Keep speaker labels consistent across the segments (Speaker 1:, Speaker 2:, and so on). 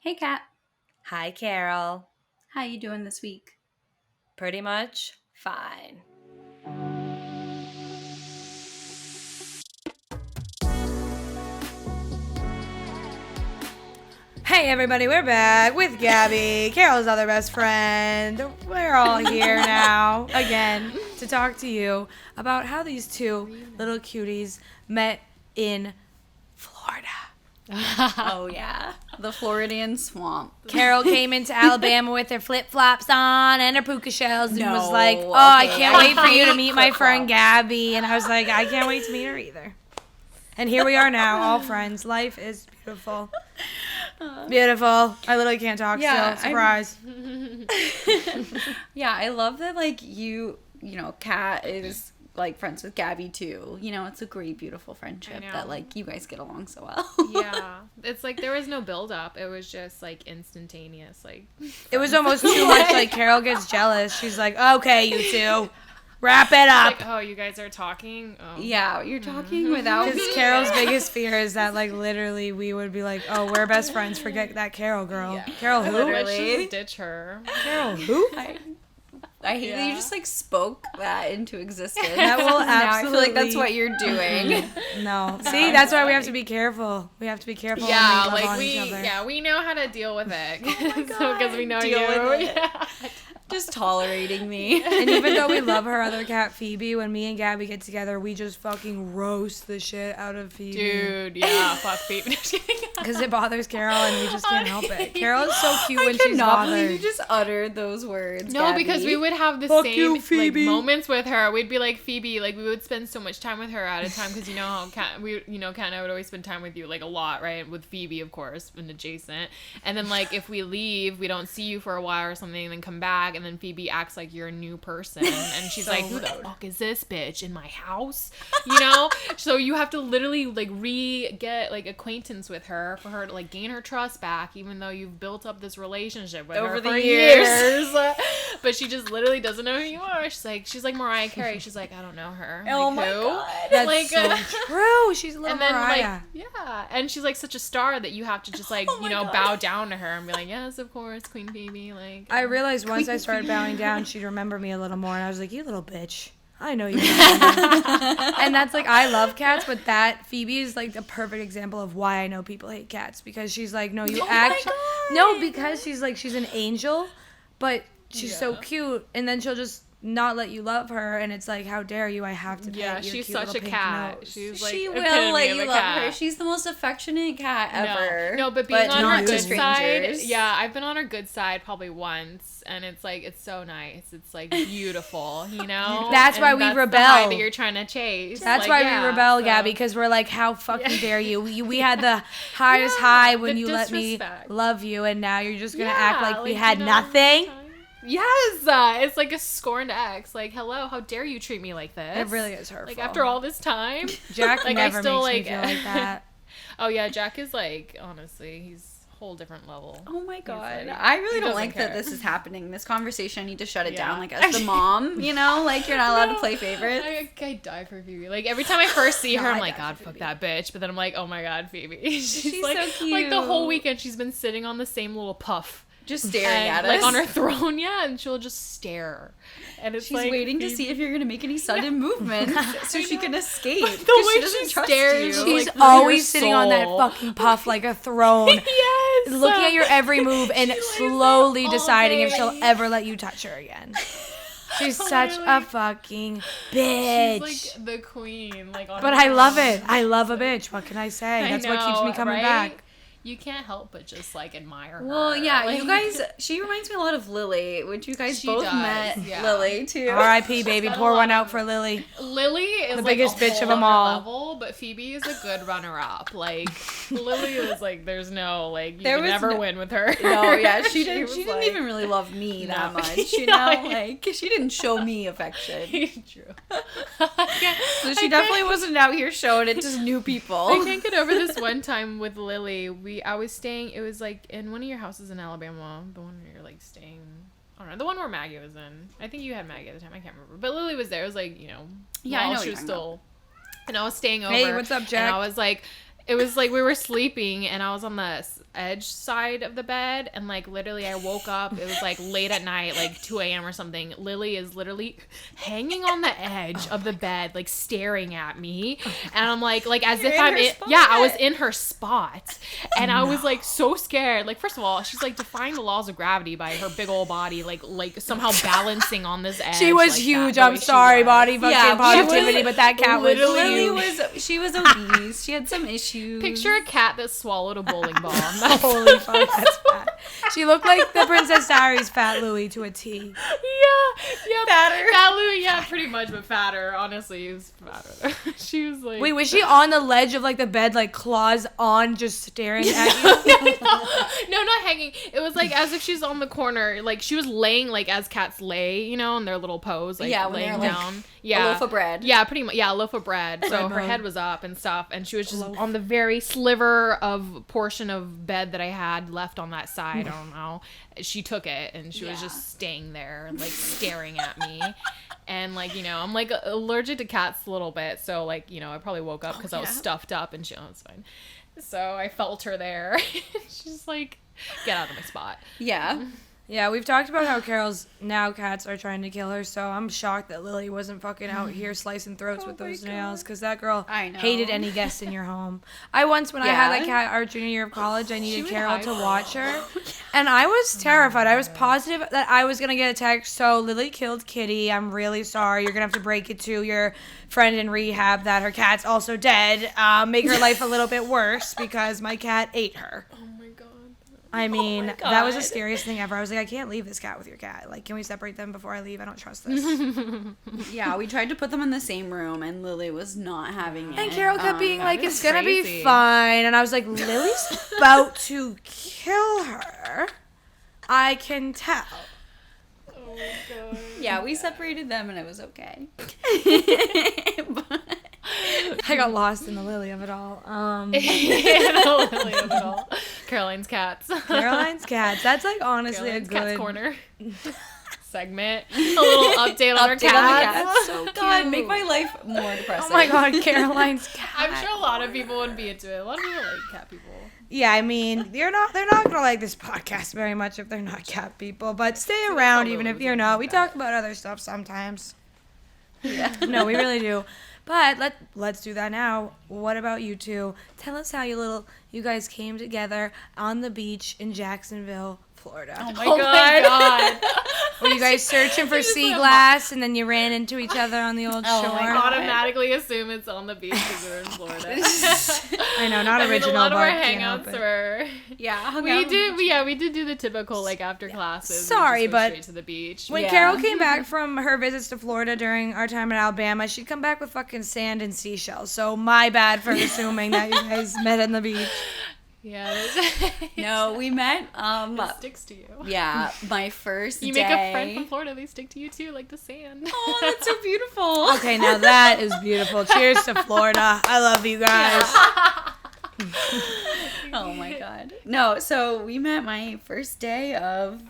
Speaker 1: Hey, Kat.
Speaker 2: Hi, Carol.
Speaker 1: How you doing this week?
Speaker 2: Pretty much fine. Hey, everybody, we're back with Gabby, Carol's other best friend. We're all here now again to talk to you about how these two little cuties met in Florida.
Speaker 1: Oh, yeah. The Floridian swamp.
Speaker 2: Carol came into Alabama with her flip-flops on and her puka shells and was like,
Speaker 1: No,
Speaker 2: I
Speaker 1: okay.
Speaker 2: can't wait for you to
Speaker 1: hate
Speaker 2: meet my friend
Speaker 1: flip-flops.
Speaker 2: Gabby. And I was like, I can't wait to meet her either. And here we are now, all friends. Life is beautiful. Beautiful. I literally can't talk
Speaker 1: Yeah,
Speaker 2: still. Surprise.
Speaker 1: Yeah, I love that, like, Kat is, like, friends with Gabby, too. You know, it's a great, beautiful friendship that, like, you guys get along so well.
Speaker 3: Yeah. It's like there was no build up. It was just like instantaneous. Like
Speaker 2: It was almost too much. Like, Carol gets jealous. She's like, okay, you two. Wrap it up.
Speaker 3: like, oh, you guys are talking? Oh.
Speaker 1: Yeah, you're talking without
Speaker 2: Because
Speaker 1: me.
Speaker 2: Carol's biggest fear is that, like, literally we would be like, oh, we're best friends. Forget that Carol girl.
Speaker 1: Yeah.
Speaker 2: Carol who?
Speaker 1: Literally.
Speaker 3: Let's just ditch her.
Speaker 2: Carol who?
Speaker 1: I hate that you just, like, spoke that into existence.
Speaker 2: That will
Speaker 1: Now I feel like that's
Speaker 2: absolutely-
Speaker 1: what you're doing.
Speaker 2: No. See, that's why we have to be careful. We have to be careful
Speaker 3: Yeah,
Speaker 2: when we love
Speaker 3: like
Speaker 2: on each other.
Speaker 3: we know how to deal with it.
Speaker 1: God,
Speaker 3: Because we know
Speaker 1: deal
Speaker 3: you.
Speaker 1: with it.
Speaker 3: Yeah.
Speaker 1: Just tolerating me.
Speaker 2: And even though we love her other cat, Phoebe, when me and Gabby get together, we just fucking roast the shit out of Phoebe.
Speaker 3: Dude, yeah, fuck Phoebe. Just kidding.
Speaker 2: Because it bothers Carol and we just can't help it. Carol is so cute
Speaker 1: I
Speaker 2: when she's
Speaker 1: cannot believe you
Speaker 2: bothered.
Speaker 1: just uttered those words.
Speaker 3: No,
Speaker 1: Gabby.
Speaker 3: because we would have the
Speaker 2: Fuck
Speaker 3: same
Speaker 2: you,
Speaker 3: like
Speaker 2: Phoebe.
Speaker 3: moments with her. We'd be like Phoebe, like we would spend so much time with her at a time because you know how Kat and I would always spend time with you like a lot, right? With Phoebe, of course, and adjacent. And then like if we leave, we don't see you for a while or something, and then come back, and then Phoebe acts like you're a new person, and she's like, "Who the fuck is this bitch in my house?" You know. So you have to literally like get like acquaintance with her for her to like gain her trust back, even though you've built up this relationship with
Speaker 1: Over
Speaker 3: her
Speaker 1: the
Speaker 3: for
Speaker 1: years.
Speaker 3: But she just literally doesn't know who you are. She's like Mariah Carey. She's like, I don't know her.
Speaker 1: Oh
Speaker 3: Like,
Speaker 1: my
Speaker 3: who?
Speaker 1: God.
Speaker 2: That's
Speaker 3: like,
Speaker 2: so true. She's a little
Speaker 3: and then
Speaker 2: Mariah.
Speaker 3: like yeah, and she's like such a star that you have to just like
Speaker 1: Oh my God.
Speaker 3: bow down to her and be like, yes, of course, Queen Phoebe. Like
Speaker 2: I realized once I started bowing down, she'd remember me a little more. And I was like, you little bitch. I know you remember. And that's like, I love cats, but that Phoebe is like the perfect example of why I know people hate cats. Because she's like, no, you
Speaker 1: Oh my
Speaker 2: act.
Speaker 1: God.
Speaker 2: No, because she's like, she's an angel, but she's so
Speaker 3: Yeah.
Speaker 2: cute. And then she'll just not let you love her. And it's like, how dare you? I have to pet
Speaker 3: yeah,
Speaker 2: your
Speaker 3: she's
Speaker 2: cute
Speaker 3: such
Speaker 2: little
Speaker 3: a
Speaker 2: pink
Speaker 3: cat.
Speaker 2: nose.
Speaker 3: She's like
Speaker 1: She will
Speaker 3: epitome
Speaker 1: let
Speaker 3: of
Speaker 1: you
Speaker 3: a
Speaker 1: love
Speaker 3: cat.
Speaker 1: her. She's the most affectionate cat ever.
Speaker 3: No, but being on
Speaker 1: not
Speaker 3: her
Speaker 1: to
Speaker 3: good side,
Speaker 1: strangers.
Speaker 3: yeah, I've been on her good side probably once, and it's like it's so nice. It's like beautiful, you know.
Speaker 2: That's
Speaker 3: And
Speaker 2: why we
Speaker 3: that's the
Speaker 2: rebel.
Speaker 3: high that you're trying to chase.
Speaker 2: That's
Speaker 3: Like,
Speaker 2: why
Speaker 3: yeah,
Speaker 2: we rebel,
Speaker 3: so-
Speaker 2: Gabby, because we're like, how fucking
Speaker 3: Yeah.
Speaker 2: dare you? We had the highest
Speaker 3: Yeah,
Speaker 2: high when
Speaker 3: the
Speaker 2: you let me
Speaker 3: disrespect.
Speaker 2: love you, and now you're just going to
Speaker 3: Yeah,
Speaker 2: act like we
Speaker 3: you
Speaker 2: had
Speaker 3: know,
Speaker 2: nothing.
Speaker 3: Yes, it's like a scorned ex. Like, hello, how dare you treat me like this?
Speaker 2: It really is hurtful.
Speaker 3: Like after all this time.
Speaker 2: Jack
Speaker 3: like, I
Speaker 2: never
Speaker 3: still,
Speaker 2: makes me
Speaker 3: like-
Speaker 2: feel like that.
Speaker 3: Oh yeah, Jack is like honestly, he's a whole different level.
Speaker 1: Oh my God.
Speaker 3: like-
Speaker 1: I really
Speaker 3: he
Speaker 1: don't
Speaker 3: doesn't
Speaker 1: like that
Speaker 3: care.
Speaker 1: this is happening. This conversation, I need to shut it
Speaker 3: Yeah.
Speaker 1: down. Like, as the mom, you know? Like, you're not allowed to play favorites.
Speaker 3: I die for Phoebe. Like every time I first see her,
Speaker 1: No,
Speaker 3: I'm
Speaker 1: I
Speaker 3: like,
Speaker 1: die
Speaker 3: God,
Speaker 1: for
Speaker 3: fuck
Speaker 1: Phoebe.
Speaker 3: that bitch. But then I'm like, oh my God, Phoebe.
Speaker 1: She's
Speaker 3: like,
Speaker 1: so
Speaker 3: like the whole
Speaker 1: cute.
Speaker 3: weekend she's been sitting on the same little puff.
Speaker 1: Just staring
Speaker 3: And,
Speaker 1: at us.
Speaker 3: like on her throne, yeah, and she'll just stare. And it's
Speaker 1: She's
Speaker 3: like
Speaker 1: waiting to
Speaker 3: Phoebe-
Speaker 1: see if you're going to make any sudden movements so she can escape.
Speaker 3: But the
Speaker 1: 'cause
Speaker 3: way
Speaker 1: she doesn't
Speaker 3: she
Speaker 1: trust
Speaker 3: stares,
Speaker 1: you.
Speaker 2: She's
Speaker 3: like, through your
Speaker 2: always sitting on that
Speaker 3: soul.
Speaker 2: fucking puff like a throne,
Speaker 3: yes,
Speaker 2: looking at your every move and
Speaker 3: She lays
Speaker 2: slowly
Speaker 3: there all
Speaker 2: deciding if
Speaker 3: day.
Speaker 2: she'll ever let you touch her again. She's such a
Speaker 3: Literally.
Speaker 2: fucking bitch.
Speaker 3: She's like the queen. Like, on
Speaker 2: But
Speaker 3: her
Speaker 2: I love
Speaker 3: throne.
Speaker 2: it. I love a bitch. What can I say?
Speaker 3: I
Speaker 2: That's what keeps me
Speaker 3: know,
Speaker 2: coming
Speaker 3: right?
Speaker 2: back.
Speaker 3: You can't help but just like admire her.
Speaker 1: Well, yeah,
Speaker 3: Like,
Speaker 1: you guys, she reminds me a lot of Lily, which you guys
Speaker 3: She
Speaker 1: both
Speaker 3: does,
Speaker 1: met
Speaker 3: yeah.
Speaker 1: Lily, too.
Speaker 2: R.I.P. baby. Pour one out for Lily.
Speaker 3: Lily is
Speaker 2: The
Speaker 3: like
Speaker 2: biggest
Speaker 3: a
Speaker 2: bitch
Speaker 3: whole
Speaker 2: of 'em
Speaker 3: other
Speaker 2: all.
Speaker 3: level, but Phoebe is a good runner-up. Like Lily is like, there's no like you
Speaker 1: There
Speaker 3: can
Speaker 1: was
Speaker 3: never
Speaker 1: no-
Speaker 3: win with her.
Speaker 1: No, yeah, she
Speaker 3: was
Speaker 1: didn't
Speaker 3: like-
Speaker 1: even really love me that
Speaker 3: No.
Speaker 1: much, you
Speaker 3: Yeah,
Speaker 1: know? Like, she didn't show me affection.
Speaker 3: True.
Speaker 1: So she definitely wasn't out here showing it to new people.
Speaker 3: I can't get over this one time with Lily. I was staying. It was like in one of your houses in Alabama. The one where you're like staying. I don't know. The one where Maggie was in. I think you had Maggie at the time. I can't remember. But Lily was there. It was like
Speaker 1: Yeah, I
Speaker 3: while
Speaker 1: know what
Speaker 3: she
Speaker 1: you're
Speaker 3: was
Speaker 1: talking
Speaker 3: still. And I was staying over.
Speaker 2: Hey, what's up, Jack?
Speaker 3: And I was like. it was like we were sleeping and I was on the edge side of the bed and like literally I woke up. It was like late at night, like 2 a.m. or something. Lily is literally hanging on the edge of the bed, like staring at me. And I'm like as if I'm in, yeah, I was in her spot. And I was like so scared. Like, first of all, she's like defying the laws of gravity by her big old body, like somehow balancing on this edge.
Speaker 2: She was
Speaker 3: like
Speaker 2: huge.
Speaker 3: that,
Speaker 2: I'm sorry, body fucking positivity, but that cat was huge.
Speaker 1: She was obese. She had some issues.
Speaker 3: Picture a cat that swallowed a bowling ball.
Speaker 2: Holy fuck, that's fat. She looked like the Princess Diaries Fat Louie to a T.
Speaker 3: Yeah, fatter. Fat Louie, yeah, pretty much, but fatter. Honestly, he was fatter. She was like...
Speaker 2: Wait, was she on the ledge of like the bed, like claws on, just staring at you?
Speaker 3: No, not hanging. It was like as if she's on the corner. Like she was laying like as cats lay, you know, in their little pose, like laying down.
Speaker 1: Like,
Speaker 3: yeah,
Speaker 1: a loaf of bread.
Speaker 3: Yeah, pretty much. Yeah, a loaf of bread. So her head was up and stuff, and she was just on the very sliver of portion of bed that I had left on that side. I don't know. She took it and she was just staying there, like staring at me. And like, you know, I'm like allergic to cats a little bit, so like, you know, I probably woke up because I was stuffed up, and it's fine. So I felt her there. She's like, get out of my spot.
Speaker 1: Yeah.
Speaker 2: Yeah, we've talked about how Carol's now cats are trying to kill her, so I'm shocked that Lily wasn't fucking out here slicing throats with those nails, because that girl hated any guest in your home. I once, when I had that cat our junior year of college, I needed Carol to watch her, and I was terrified. I was positive that I was going to get a text, so Lily killed Kitty. I'm really sorry. You're going to have to break it to your friend in rehab that her cat's also dead. Make her life a little bit worse, because my cat ate her. I mean, that was the scariest thing ever. I was like, I can't leave this cat with your cat. Like, can we separate them before I leave? I don't trust this.
Speaker 1: Yeah, we tried to put them in the same room, and Lily was not having it.
Speaker 2: And Carol kept being like, it's going to be fine. And I was like, Lily's about to kill her. I can tell.
Speaker 3: Oh, God.
Speaker 1: Yeah, we separated them, and it was okay.
Speaker 2: I got lost in the lily of it all.
Speaker 3: The lily of it all. Caroline's cats.
Speaker 2: Caroline's cats. That's like honestly
Speaker 3: Caroline's
Speaker 2: a good
Speaker 3: Cats Corner segment. A little update on our cats.
Speaker 1: So God, make my life more depressing.
Speaker 2: Oh my God, Caroline's cat.
Speaker 3: I'm sure a lot of people would be into it. A lot of people like cat people.
Speaker 2: Yeah, I mean, they're not gonna like this podcast very much if they're not cat people. But stay around even if you're not. We talk about other stuff sometimes.
Speaker 1: Yeah.
Speaker 2: No, we really do. But let's do that now. What about you two? Tell us how you guys came together on the beach in Jacksonville, Florida.
Speaker 3: Oh my God.
Speaker 2: Were you guys searching for sea glass and then you ran into each other on the old shore?
Speaker 3: I automatically assume it's on the beach because we're in Florida.
Speaker 2: I know, not original,
Speaker 3: a lot of our
Speaker 2: but
Speaker 3: hangouts were.
Speaker 1: Yeah,
Speaker 3: we did do the typical like after classes.
Speaker 2: Sorry, but
Speaker 3: straight to the beach.
Speaker 2: When Carol came back from her visits to Florida during our time in Alabama, she'd come back with fucking sand and seashells. So my bad for assuming that you guys met on the beach.
Speaker 3: Yeah.
Speaker 1: No, we met.
Speaker 3: It sticks to you.
Speaker 1: Yeah, my first
Speaker 3: You
Speaker 1: day.
Speaker 3: make a friend from Florida, they stick to you too, like the sand.
Speaker 1: Oh, that's so beautiful.
Speaker 2: Okay, now that is beautiful. Cheers to Florida. I love you guys.
Speaker 1: Oh my God. No, so we met my first day of,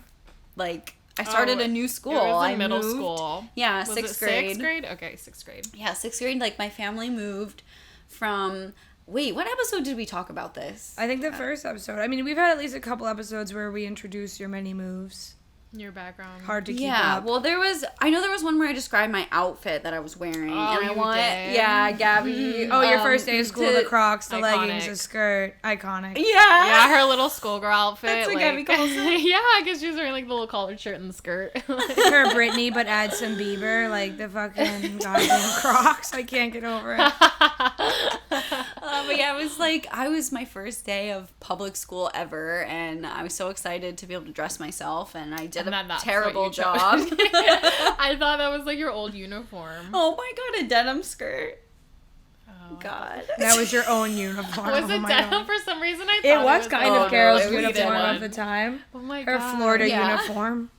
Speaker 1: like, I started a new school.
Speaker 3: It was
Speaker 1: I
Speaker 3: middle
Speaker 1: moved,
Speaker 3: school.
Speaker 1: Yeah,
Speaker 3: Was
Speaker 1: sixth
Speaker 3: it
Speaker 1: grade.
Speaker 3: Sixth grade? Okay, sixth grade.
Speaker 1: Yeah, sixth grade. Like, my family moved from... Wait, what episode did we talk about this?
Speaker 2: I think the first episode. I mean, we've had at least a couple episodes where we introduce your many moves.
Speaker 3: Your background.
Speaker 2: Hard to keep up.
Speaker 1: Well, I know there was one where I described my outfit that I was wearing.
Speaker 3: Oh,
Speaker 1: and I
Speaker 3: you
Speaker 1: want,
Speaker 3: did?
Speaker 1: Yeah, Gabby.
Speaker 2: Oh, your first day of school, the Crocs, the leggings, the skirt. Iconic.
Speaker 1: Yeah.
Speaker 3: Yeah, her little schoolgirl outfit.
Speaker 1: That's what
Speaker 3: like,
Speaker 1: Gabby calls it.
Speaker 3: Yeah, because she was wearing like the little collared shirt and the skirt.
Speaker 2: Her Britney, but add some Bieber, like the fucking goddamn Crocs. I can't get over it.
Speaker 1: But yeah, I was my first day of public school ever, and I was so excited to be able to dress myself, and I did a terrible job.
Speaker 3: I thought that was like your old uniform.
Speaker 1: Oh my God, a denim skirt. Oh God.
Speaker 2: That was your own uniform.
Speaker 3: Was it denim for some reason? I thought
Speaker 2: it was kind of Carol's uniform
Speaker 3: at
Speaker 2: the time.
Speaker 3: Oh my
Speaker 2: Her
Speaker 3: God.
Speaker 2: Florida uniform.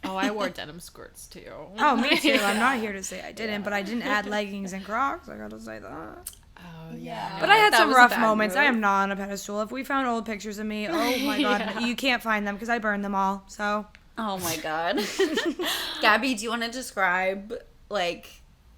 Speaker 3: Oh, I wore denim skirts too.
Speaker 2: Oh, me too. I'm not here to say I didn't, but I didn't add leggings and Crocs. I gotta say that.
Speaker 3: Oh yeah.
Speaker 2: But I had some rough
Speaker 1: bad
Speaker 2: moments.
Speaker 1: move.
Speaker 2: I am not on a pedestal. If we found old pictures of me, oh my God, you can't find them because I burned them all. So.
Speaker 1: Oh my God. Gabby, do you want to describe like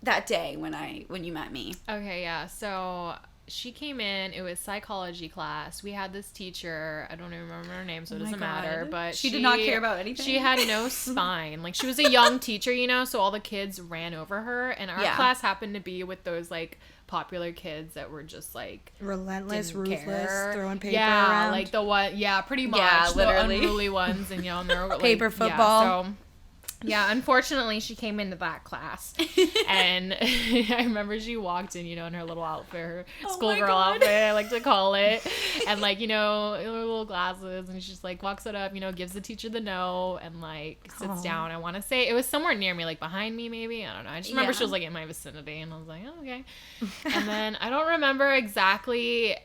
Speaker 1: that day when you met me?
Speaker 3: Okay, yeah. So she came in. It was psychology class. We had this teacher. I don't even remember her name, so it doesn't matter. But
Speaker 1: she did not care about anything.
Speaker 3: She had no spine. Like, she was a young teacher, you know, so all the kids ran over her. And our class happened to be with those, like, popular kids that were just, like,
Speaker 2: relentless, ruthless, throwing paper around.
Speaker 3: Like the one, pretty much.
Speaker 1: Yeah, literally.
Speaker 3: The unruly ones, and, you know, and they're, like,
Speaker 2: paper football.
Speaker 3: Yeah, so... Yeah, unfortunately, she came into that class, and I remember she walked in, you know, in her little outfit, her schoolgirl outfit, I like to call it, and, like, you know, her little glasses, and she just, like, walks it up, you know, gives the teacher the note, and, like, sits down. I want to say it was somewhere near me, like, behind me, maybe, I don't know. I just remember she was, like, in my vicinity, and I was like, oh, okay. And then I don't remember exactly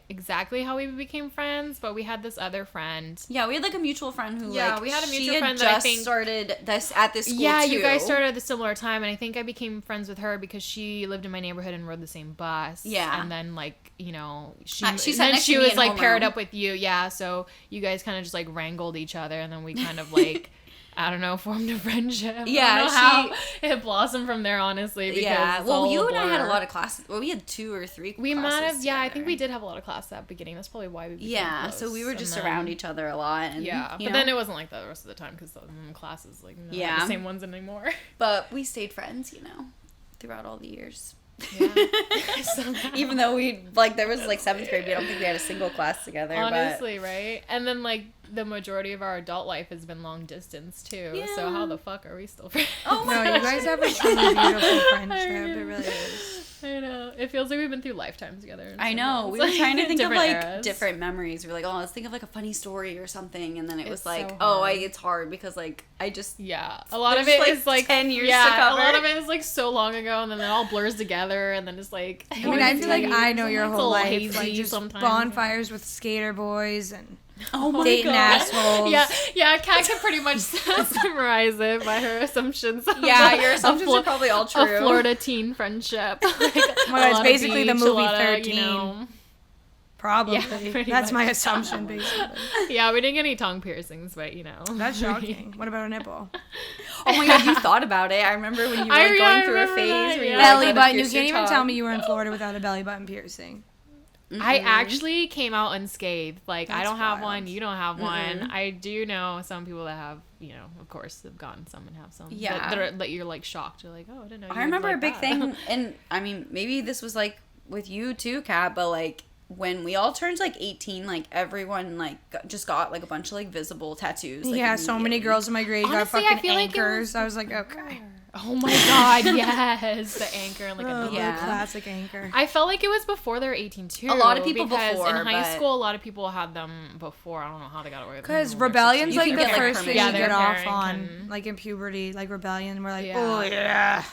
Speaker 3: how we became friends, but we had this other friend.
Speaker 1: Yeah, we had, like, a mutual friend who,
Speaker 3: we had a mutual friend
Speaker 1: that
Speaker 3: I think
Speaker 1: started this at this school,
Speaker 3: yeah,
Speaker 1: too.
Speaker 3: You guys started at a similar time, and I think I became friends with her because she lived in my neighborhood and rode the same bus.
Speaker 1: Yeah.
Speaker 3: And then, like, you know, she
Speaker 1: was,
Speaker 3: like, paired up with you. Yeah, so you guys kind of just, like, wrangled each other, and then we kind of, like... I don't know, formed a friendship.
Speaker 1: Yeah,
Speaker 3: I don't know how it blossomed from there, honestly. Because
Speaker 1: well, you and I had a lot of classes. Well, we had 2 or 3 classes.
Speaker 3: We might have,
Speaker 1: together.
Speaker 3: I think we did have a lot of classes at the beginning. That's probably why we became close.
Speaker 1: So we were just around each other a lot. And,
Speaker 3: but then it wasn't like that the rest of the time because the classes, like, not the same ones anymore.
Speaker 1: But we stayed friends, you know, throughout all the years.
Speaker 3: Yeah.
Speaker 1: Even though there was, like, 7th grade, I don't think we had a single class together.
Speaker 3: Honestly, right? And then, like, the majority of our adult life has been long distance, too. Yeah. So how the fuck are we still friends?
Speaker 2: Oh, no, you guys have a truly beautiful friendship. It really is.
Speaker 3: I know. It feels like we've been through lifetimes together.
Speaker 1: I know. We were trying to think of, like, different memories. We were like, oh, let's think of, like, a funny story or something. And then it was like, it's hard because, like, I just...
Speaker 3: Yeah. A lot of it is, like...
Speaker 1: 10 years to cover.
Speaker 3: A lot of it is, like, so long ago, and then it all blurs together, and then it's, like...
Speaker 2: I mean, I feel like I know your whole life. Like, just
Speaker 3: sometimes.
Speaker 2: Bonfires with skater boys and...
Speaker 1: Oh my
Speaker 2: dating
Speaker 1: God.
Speaker 2: assholes.
Speaker 3: Yeah, Kat can pretty much summarize it by her assumptions.
Speaker 1: Yeah, your assumptions are probably all true.
Speaker 3: A Florida teen friendship. Like,
Speaker 2: it's basically the movie 13.
Speaker 3: You know,
Speaker 2: probably.
Speaker 3: Yeah,
Speaker 2: that's my assumption, basically.
Speaker 3: Yeah, we didn't get any tongue piercings, but, you know.
Speaker 2: That's shocking. What about a nipple?
Speaker 1: Oh my God, you thought about it. I remember when you were going through a phase where you
Speaker 2: belly button. You can't even tell me you were in Florida without a belly button piercing.
Speaker 3: Mm-hmm. I actually came out unscathed. Like, I don't have one. You don't have one. I do know some people that have, you know, of course, have gotten some and have some. Yeah. That you're, like, shocked. You're like, oh, I didn't know you
Speaker 1: I remember
Speaker 3: like
Speaker 1: a big
Speaker 3: that.
Speaker 1: thing, and, I mean, maybe this was, like, with you too, Kat, but, like, when we all turned, like, 18, like, everyone, like, just got, like, a bunch of, like, visible tattoos. Like,
Speaker 2: yeah, so many girls in my grade got fucking anchors. I was like, okay.
Speaker 3: Oh my God, yes. The anchor and, like, a
Speaker 2: classic anchor.
Speaker 3: I felt like it was before they were 18 too.
Speaker 1: A lot of people
Speaker 3: because
Speaker 1: before,
Speaker 3: in high school, a lot of people had them before. I don't know how they got away with it.
Speaker 2: Because rebellion's, like, the first thing you get off on.
Speaker 3: Can...
Speaker 2: Like, in puberty, like, rebellion. We're like, oh, yeah.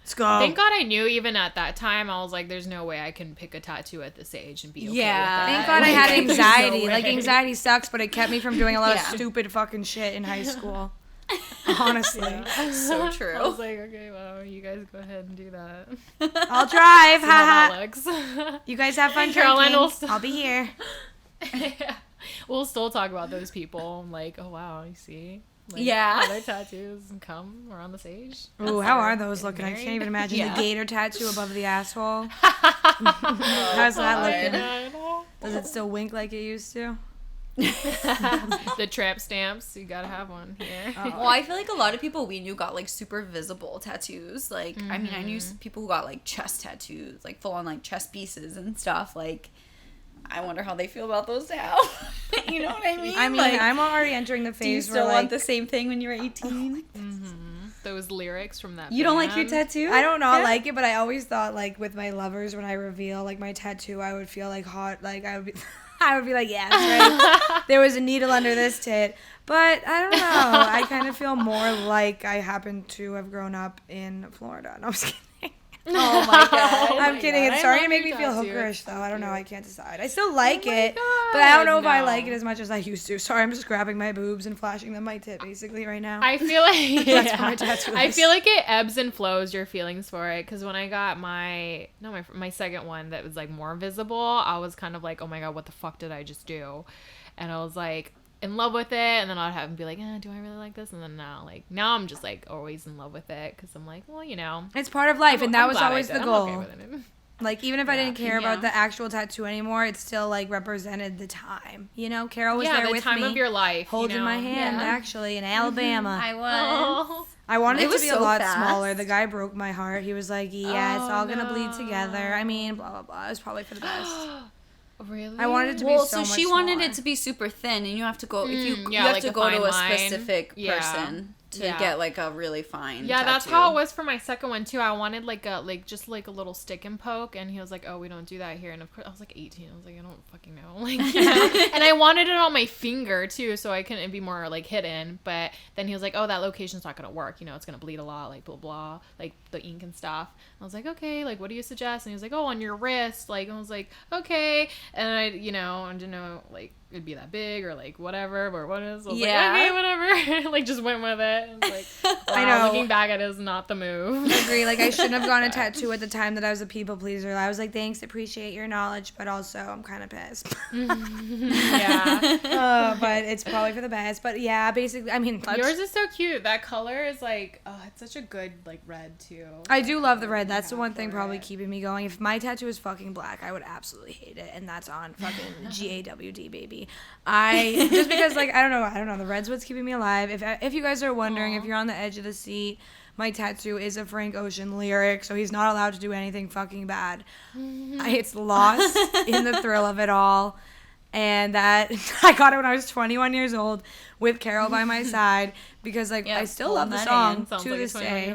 Speaker 2: Let's go.
Speaker 3: Thank God I knew even at that time. I was like, there's no way I can pick a tattoo at this age and be okay with that.
Speaker 2: Thank God I had anxiety. Like, anxiety sucks, but it kept me from doing a lot of stupid fucking shit in high school. Honestly.
Speaker 1: So true.
Speaker 3: I was like, okay, well, you guys go ahead and do that.
Speaker 2: I'll drive.
Speaker 3: See how that looks.
Speaker 2: You guys have fun
Speaker 3: drinking.
Speaker 2: I'll be here.
Speaker 3: Yeah. We'll still talk about those people. I'm like, oh, wow, you see? Like, other tattoos come around this age.
Speaker 2: Ooh, how are those looking?
Speaker 3: married?
Speaker 2: I can't even imagine the gator tattoo above the asshole. How's that looking? Does it still wink like it used to?
Speaker 3: The tramp stamps, you gotta have one here.
Speaker 1: Well, I feel like a lot of people we knew got, like, super visible tattoos. Like, I mean, I knew people who got, like, chest tattoos, like, full on, like, chest pieces and stuff. Like, I wonder how they feel about those now. You know what I mean?
Speaker 2: I mean, like, I'm already entering the phase
Speaker 1: do you still want the same thing when you were 18?
Speaker 3: Those lyrics from that
Speaker 1: You don't like your tattoo?
Speaker 2: I don't not like it, but I always thought, like, with my lovers, when I reveal, like, my tattoo, I would feel, like, hot. Like, I would be like, yeah, that's right. There was a needle under this tit. But I don't know. I kind of feel more like I happen to have grown up in Florida. No, I'm just kidding.
Speaker 1: Oh my God.
Speaker 2: I'm kidding. It's starting to make me feel hookerish, though. I don't know. I can't decide. I still like it, but I don't know if I like it as much as I used to. Sorry, I'm just grabbing my boobs and flashing them my tit basically right now.
Speaker 3: I feel like
Speaker 2: that's my tattoo.
Speaker 3: I feel like it ebbs and flows your feelings for it, because when I got my second one that was, like, more visible, I was kind of like, oh my God, what the fuck did I just do? And I was like, in love with it, and then I'd have him be like, do I really like this? And then now I'm just, like, always in love with it, because I'm like, well, you know,
Speaker 2: it's part of life, and that was always the goal.
Speaker 3: I'm okay with it.
Speaker 2: Like, even if I didn't care about the actual tattoo anymore, it still, like, represented the time. You know, Carol was there with me.
Speaker 3: Yeah, the time of your life.
Speaker 2: Holding my hand, actually, in Alabama.
Speaker 1: I was.
Speaker 2: I wanted it to be
Speaker 1: so
Speaker 2: a lot
Speaker 1: fast.
Speaker 2: smaller. The guy broke my heart. He was like, yeah, it's all going to bleed together. I mean, blah, blah, blah. It was probably for the best.
Speaker 3: Really?
Speaker 2: I wanted it to be so much
Speaker 1: she wanted
Speaker 2: smaller.
Speaker 1: it to be super thin, and you have to go, you
Speaker 3: yeah,
Speaker 1: have
Speaker 3: like
Speaker 1: to
Speaker 3: a
Speaker 1: go
Speaker 3: fine
Speaker 1: to a
Speaker 3: line.
Speaker 1: specific person to get, like, a really fine
Speaker 3: Yeah,
Speaker 1: tattoo.
Speaker 3: that's how it was for my second one, too. I wanted, like, just, like, a little stick and poke, and he was like, oh, we don't do that here. And, of course, I was, like, 18. I was like, I don't fucking know. Like, you know? And I wanted it on my finger, too, so I couldn't be more, like, hidden. But then he was like, oh, that location's not going to work. You know, it's going to bleed a lot, like, blah, blah, like, the ink and stuff. I was like, okay, like, what do you suggest? And he was like, oh, on your wrist. Like, I was like, okay. And I, you know, I didn't know, like, it'd be that big or, like, whatever, or what is. I was like, okay, whatever. Like, just went with it. And like, wow,
Speaker 2: I know.
Speaker 3: Looking back at it is not the move.
Speaker 2: I agree. Like, I shouldn't have gone a tattoo at the time that I was a people pleaser. I was like, thanks, appreciate your knowledge, but also I'm kind of pissed.
Speaker 3: Yeah.
Speaker 2: But it's probably for the best. But yeah, basically, I mean,
Speaker 3: Yours is so cute. That color is like, oh, it's such a good, like, red, too.
Speaker 2: I do love the red. That's the one thing probably keeping me going. If my tattoo was fucking black, I would absolutely hate it. And that's on fucking GAWD, baby. Just because, like, I don't know. The red's what's keeping me alive. If you guys are wondering, if you're on the edge of the seat, my tattoo is a Frank Ocean lyric, so he's not allowed to do anything fucking bad. It's lost in the thrill of it all. And that I got it when I was 21 years old with Carol by my side because, like, I still love the song to this day.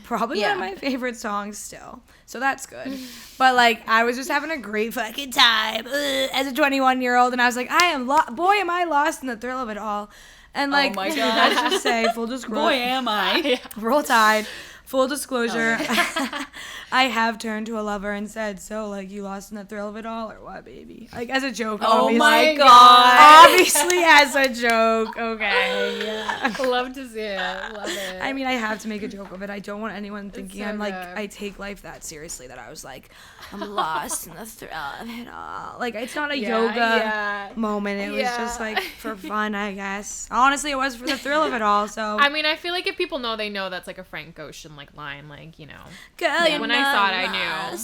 Speaker 2: Probably one of my favorite songs still. So that's good. But, like, I was just having a great fucking time as a 21-year-old, and I was like, boy, am I lost in the thrill of it all. And, like,
Speaker 1: oh my God.
Speaker 2: let's just say, full disclosure.
Speaker 1: Boy, am I.
Speaker 2: Roll Tide. Full disclosure, I have turned to a lover and said, so, like, you lost in the thrill of it all or what, baby? Like, as a joke, obviously.
Speaker 1: Oh, my God.
Speaker 2: Obviously as a joke, okay, yeah.
Speaker 3: Love to see it. Love it.
Speaker 2: I mean, I have to make a joke of it. I don't want anyone thinking
Speaker 3: so
Speaker 2: I'm, like,
Speaker 3: good.
Speaker 2: I take life that seriously, that I was, like, I'm lost in the thrill of it all. Like, it's not a yoga moment. It was just, like, for fun, I guess. Honestly, it was for the thrill of it all, so.
Speaker 3: I mean, I feel like if people know, they know that's, like, a Frank Ocean, like, line, like, you know.
Speaker 2: Girl,
Speaker 3: When I saw it, I knew.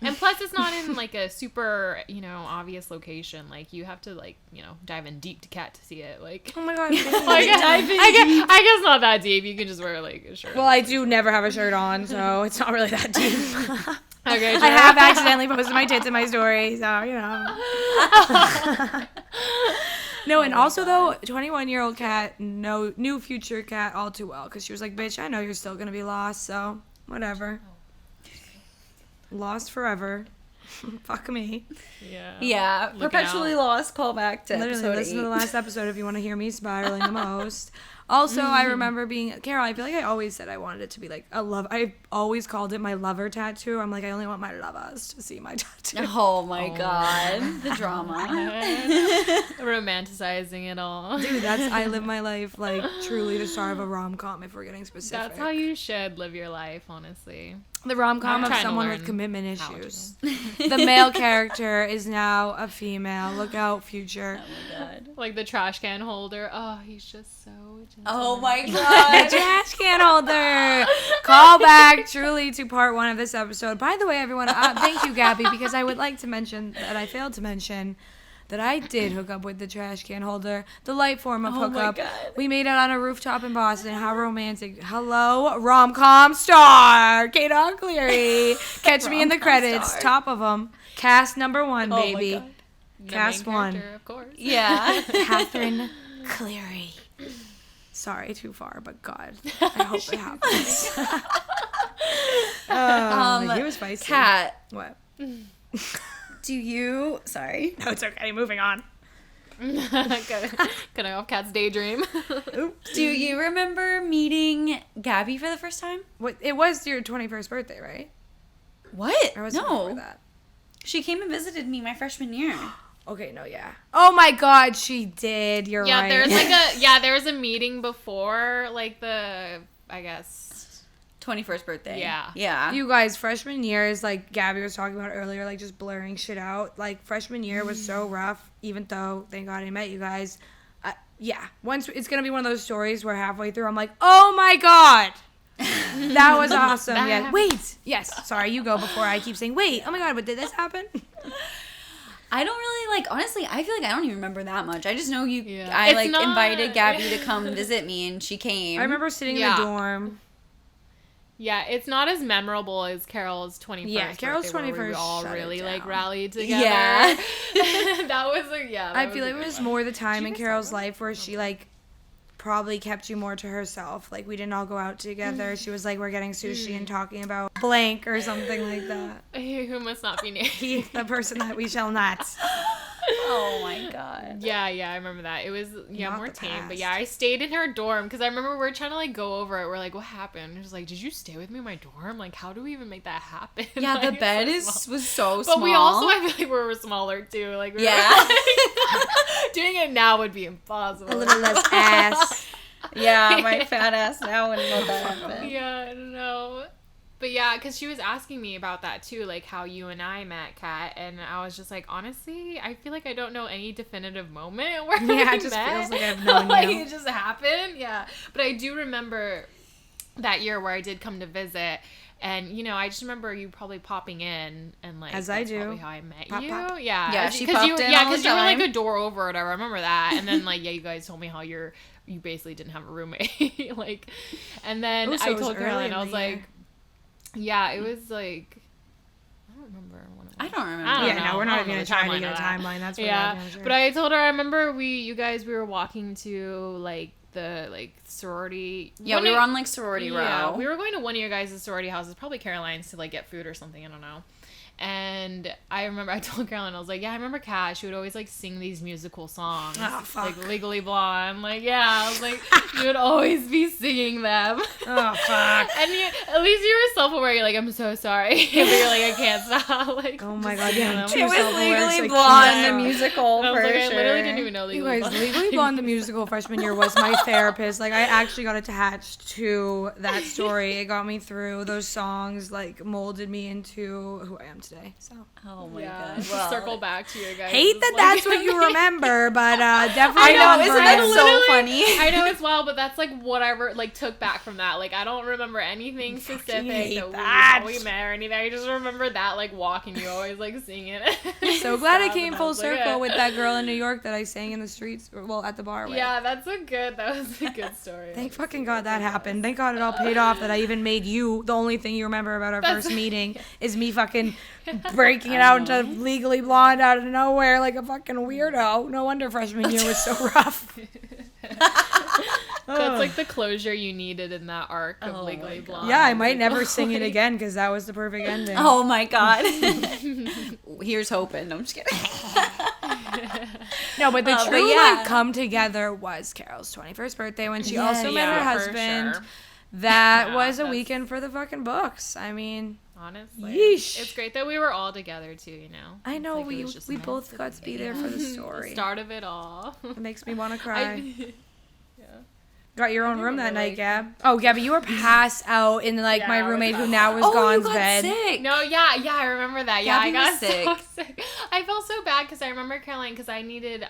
Speaker 3: And plus, it's not in, like, a super, you know, obvious location. Like, you have to, like, you know, dive in deep to Kat to see it. Like,
Speaker 2: Oh my God.
Speaker 3: I guess not that deep. You can just wear, like, a shirt.
Speaker 2: Well, I do never have a shirt on, so it's not really that deep.
Speaker 3: Okay,
Speaker 2: I have accidentally posted my tits in my story, so, you know. No, and also, though, 21-year-old Kat knew future Kat all too well, because she was like, bitch, I know you're still going to be lost, so whatever. Lost forever. Fuck me.
Speaker 1: Yeah. Perpetually lost. Call back to
Speaker 2: Literally,
Speaker 1: episode
Speaker 2: listen
Speaker 1: 8.
Speaker 2: to the last episode if you want to hear me spiraling the most. Also, I remember being Carol. I feel like I always said I wanted it to be like a love. I always called it my lover tattoo. I'm like, I only want my lovers to see my tattoo.
Speaker 1: Oh my God. The drama.
Speaker 3: Romanticizing it all.
Speaker 2: Dude, I live my life like truly the star of a rom-com. If we're getting specific,
Speaker 3: That's how you should live your life, honestly.
Speaker 2: the rom-com
Speaker 3: I'm
Speaker 2: of
Speaker 3: trying to
Speaker 2: someone with
Speaker 3: learn
Speaker 2: commitment
Speaker 3: how to.
Speaker 2: issues. The male character is now a female. Look out, future.
Speaker 1: Oh my God.
Speaker 3: Like the trash can holder. Oh, he's just so gentle.
Speaker 1: Oh my
Speaker 2: The
Speaker 1: God.
Speaker 2: trash can holder. Call back truly to part 1 of this episode. By the way, everyone, thank you, Gabby, because I would like to mention that I failed to mention that I did hook up with the trash can holder. The light form of
Speaker 1: Oh my
Speaker 2: hookup.
Speaker 1: God.
Speaker 2: We made out on a rooftop in Boston. How romantic. Hello, rom-com star. Kate Cleary. Catch me in the
Speaker 1: Rom-com
Speaker 2: credits.
Speaker 1: star.
Speaker 2: Top of them. Cast number 1,
Speaker 1: Oh my
Speaker 2: baby.
Speaker 1: God.
Speaker 3: The
Speaker 2: Cast
Speaker 3: main
Speaker 2: 1.
Speaker 3: character, of course.
Speaker 1: Yeah.
Speaker 2: Catherine Cleary. Sorry, too far, but God, I hope it happens. He was spicy.
Speaker 1: Kat,
Speaker 2: What?
Speaker 1: do you... Sorry.
Speaker 2: No, it's okay. Moving on.
Speaker 3: Can I off Kat's daydream?
Speaker 1: Do you remember meeting Gabby for the first time?
Speaker 2: What? It was your 21st birthday, right?
Speaker 1: What?
Speaker 2: Or was it before
Speaker 1: No.
Speaker 2: that?
Speaker 1: She came and visited me my freshman year.
Speaker 2: Okay, no, yeah. Oh my God, she did. You're
Speaker 3: Yeah,
Speaker 2: right.
Speaker 3: there was a meeting before, like, the, I guess.
Speaker 1: 21st birthday.
Speaker 3: Yeah.
Speaker 1: Yeah.
Speaker 2: You guys, freshman year is like Gabby was talking about earlier, like just blurring shit out. Like freshman year was so rough, even though thank God I met you guys. Yeah, once it's gonna be one of those stories where halfway through I'm like, oh my God, That was awesome. Yeah. Wait. Yes. Sorry, you go before I keep saying, wait. Oh my God, but did this happen?
Speaker 1: I don't really, like, honestly, I feel like I don't even remember that much. I just know invited Gabby to come visit me, and she came.
Speaker 2: I remember sitting in the dorm.
Speaker 3: Yeah, it's not as memorable as Carol's 21st. Yeah,
Speaker 2: Carol's 21st.
Speaker 3: We all really like rallied together.
Speaker 2: Yeah.
Speaker 3: That was
Speaker 2: I feel like it was more the time in Carol's life where she like probably kept you more to herself. Like we didn't all go out together. She was like, we're getting sushi and talking about blank or something like that.
Speaker 3: Who must not be named.
Speaker 2: The person that we shall not.
Speaker 1: Oh my God.
Speaker 3: Yeah, I remember that. It was
Speaker 2: Not
Speaker 3: more
Speaker 2: the
Speaker 3: tame,
Speaker 2: past.
Speaker 3: but yeah, I stayed in her dorm because I remember we were trying to like go over it. We're like, what happened? It was like, did you stay with me in my dorm? Like, how do we even make that happen?
Speaker 1: Yeah,
Speaker 3: like,
Speaker 1: the bed was so small.
Speaker 3: But we also, I feel like we were smaller too. Like, we were, doing it now would be impossible.
Speaker 2: A little less ass.
Speaker 1: Yeah, my fat ass now wouldn't let that happen.
Speaker 3: Yeah, I don't know. But yeah, because she was asking me about that too, like how you and I met, Kat, and I was just like, honestly, I feel like I don't know any definitive moment where we
Speaker 2: it just
Speaker 3: met.
Speaker 2: feels like I've known
Speaker 3: Like
Speaker 2: you.
Speaker 3: it just happened, yeah. But I do remember that year where I did come to visit, and you know, I just remember you probably popping in, and like
Speaker 2: as
Speaker 3: that's
Speaker 2: I do,
Speaker 3: probably how I met
Speaker 2: pop,
Speaker 3: you.
Speaker 2: pop.
Speaker 3: Yeah,
Speaker 1: she popped in all the
Speaker 3: because you were like
Speaker 1: time.
Speaker 3: a door over or whatever. I remember that, and then like you guys told me how you basically didn't have a roommate, like, and then I told Caroline, and I was like. Yeah, it was like I don't remember when it was.
Speaker 1: I don't remember.
Speaker 2: Yeah, no, we're not even trying to get a timeline. That's what
Speaker 3: but I told her I remember we were walking to like the sorority.
Speaker 1: Yeah, we were on like sorority row.
Speaker 3: Yeah, we were going to one of your guys' sorority houses, probably Caroline's, to like get food or something. I don't know. And I remember I told Caroline, I was like, yeah, I remember Kat. She would always like sing these musical songs, like Legally Blonde. Like, yeah, I was like, she would always be singing them.
Speaker 2: Oh fuck!
Speaker 3: And at least you were self-aware. You're like, I'm so sorry, but you're like, I can't stop. Like,
Speaker 2: oh my God, yeah.
Speaker 1: It was Legally Blonde, the musical.
Speaker 3: And I was
Speaker 1: for
Speaker 3: like,
Speaker 1: sure.
Speaker 3: I literally didn't even know Legally Blonde.
Speaker 2: Legally Blonde, the musical freshman year was my therapist. Like I actually got attached to that story. It got me through those songs. Like molded me into who I am today. So.
Speaker 1: Oh my God.
Speaker 3: Well, circle back to your guys.
Speaker 2: Hate that that's what you remember, but definitely.
Speaker 1: I know, isn't
Speaker 2: that
Speaker 1: that so funny?
Speaker 3: I know it's wild, but that's like what I like took back from that. Like I don't remember anything specific that we met or anything. I just remember that like walking, you always like singing it.
Speaker 2: So glad I came full circle with that girl in New York that I sang in the streets, well, at the bar with.
Speaker 3: Yeah, that was a good story.
Speaker 2: Thank fucking God that happened. Thank God it all paid off that I even made you the only thing you remember about our first meeting is me fucking breaking it out into Legally Blonde out of nowhere like a fucking weirdo. No wonder freshman year was so rough.
Speaker 3: That's like the closure you needed in that arc of Legally Blonde.
Speaker 2: Yeah, I might never sing it again because that was the perfect ending.
Speaker 1: Oh my God. Here's hoping. I'm just kidding.
Speaker 2: No, but the true like come together was Carol's 21st birthday when she also met her husband.
Speaker 3: Sure.
Speaker 2: That was a weekend for the fucking books. I mean,
Speaker 3: honestly,
Speaker 2: yeesh.
Speaker 3: It's great that we were all together too. You know,
Speaker 2: I know
Speaker 3: like
Speaker 2: we both got to be there for the story.
Speaker 3: The start of it all.
Speaker 2: It makes me want to cry. Got your own room that night, Gab. Oh, Gabby, you were passed out in like my roommate who now is gone's bed.
Speaker 1: Sick.
Speaker 3: No, I remember that. Yeah,
Speaker 1: Gabby
Speaker 3: I got
Speaker 1: was sick.
Speaker 3: so sick. I felt so bad because I remember Caroline because I needed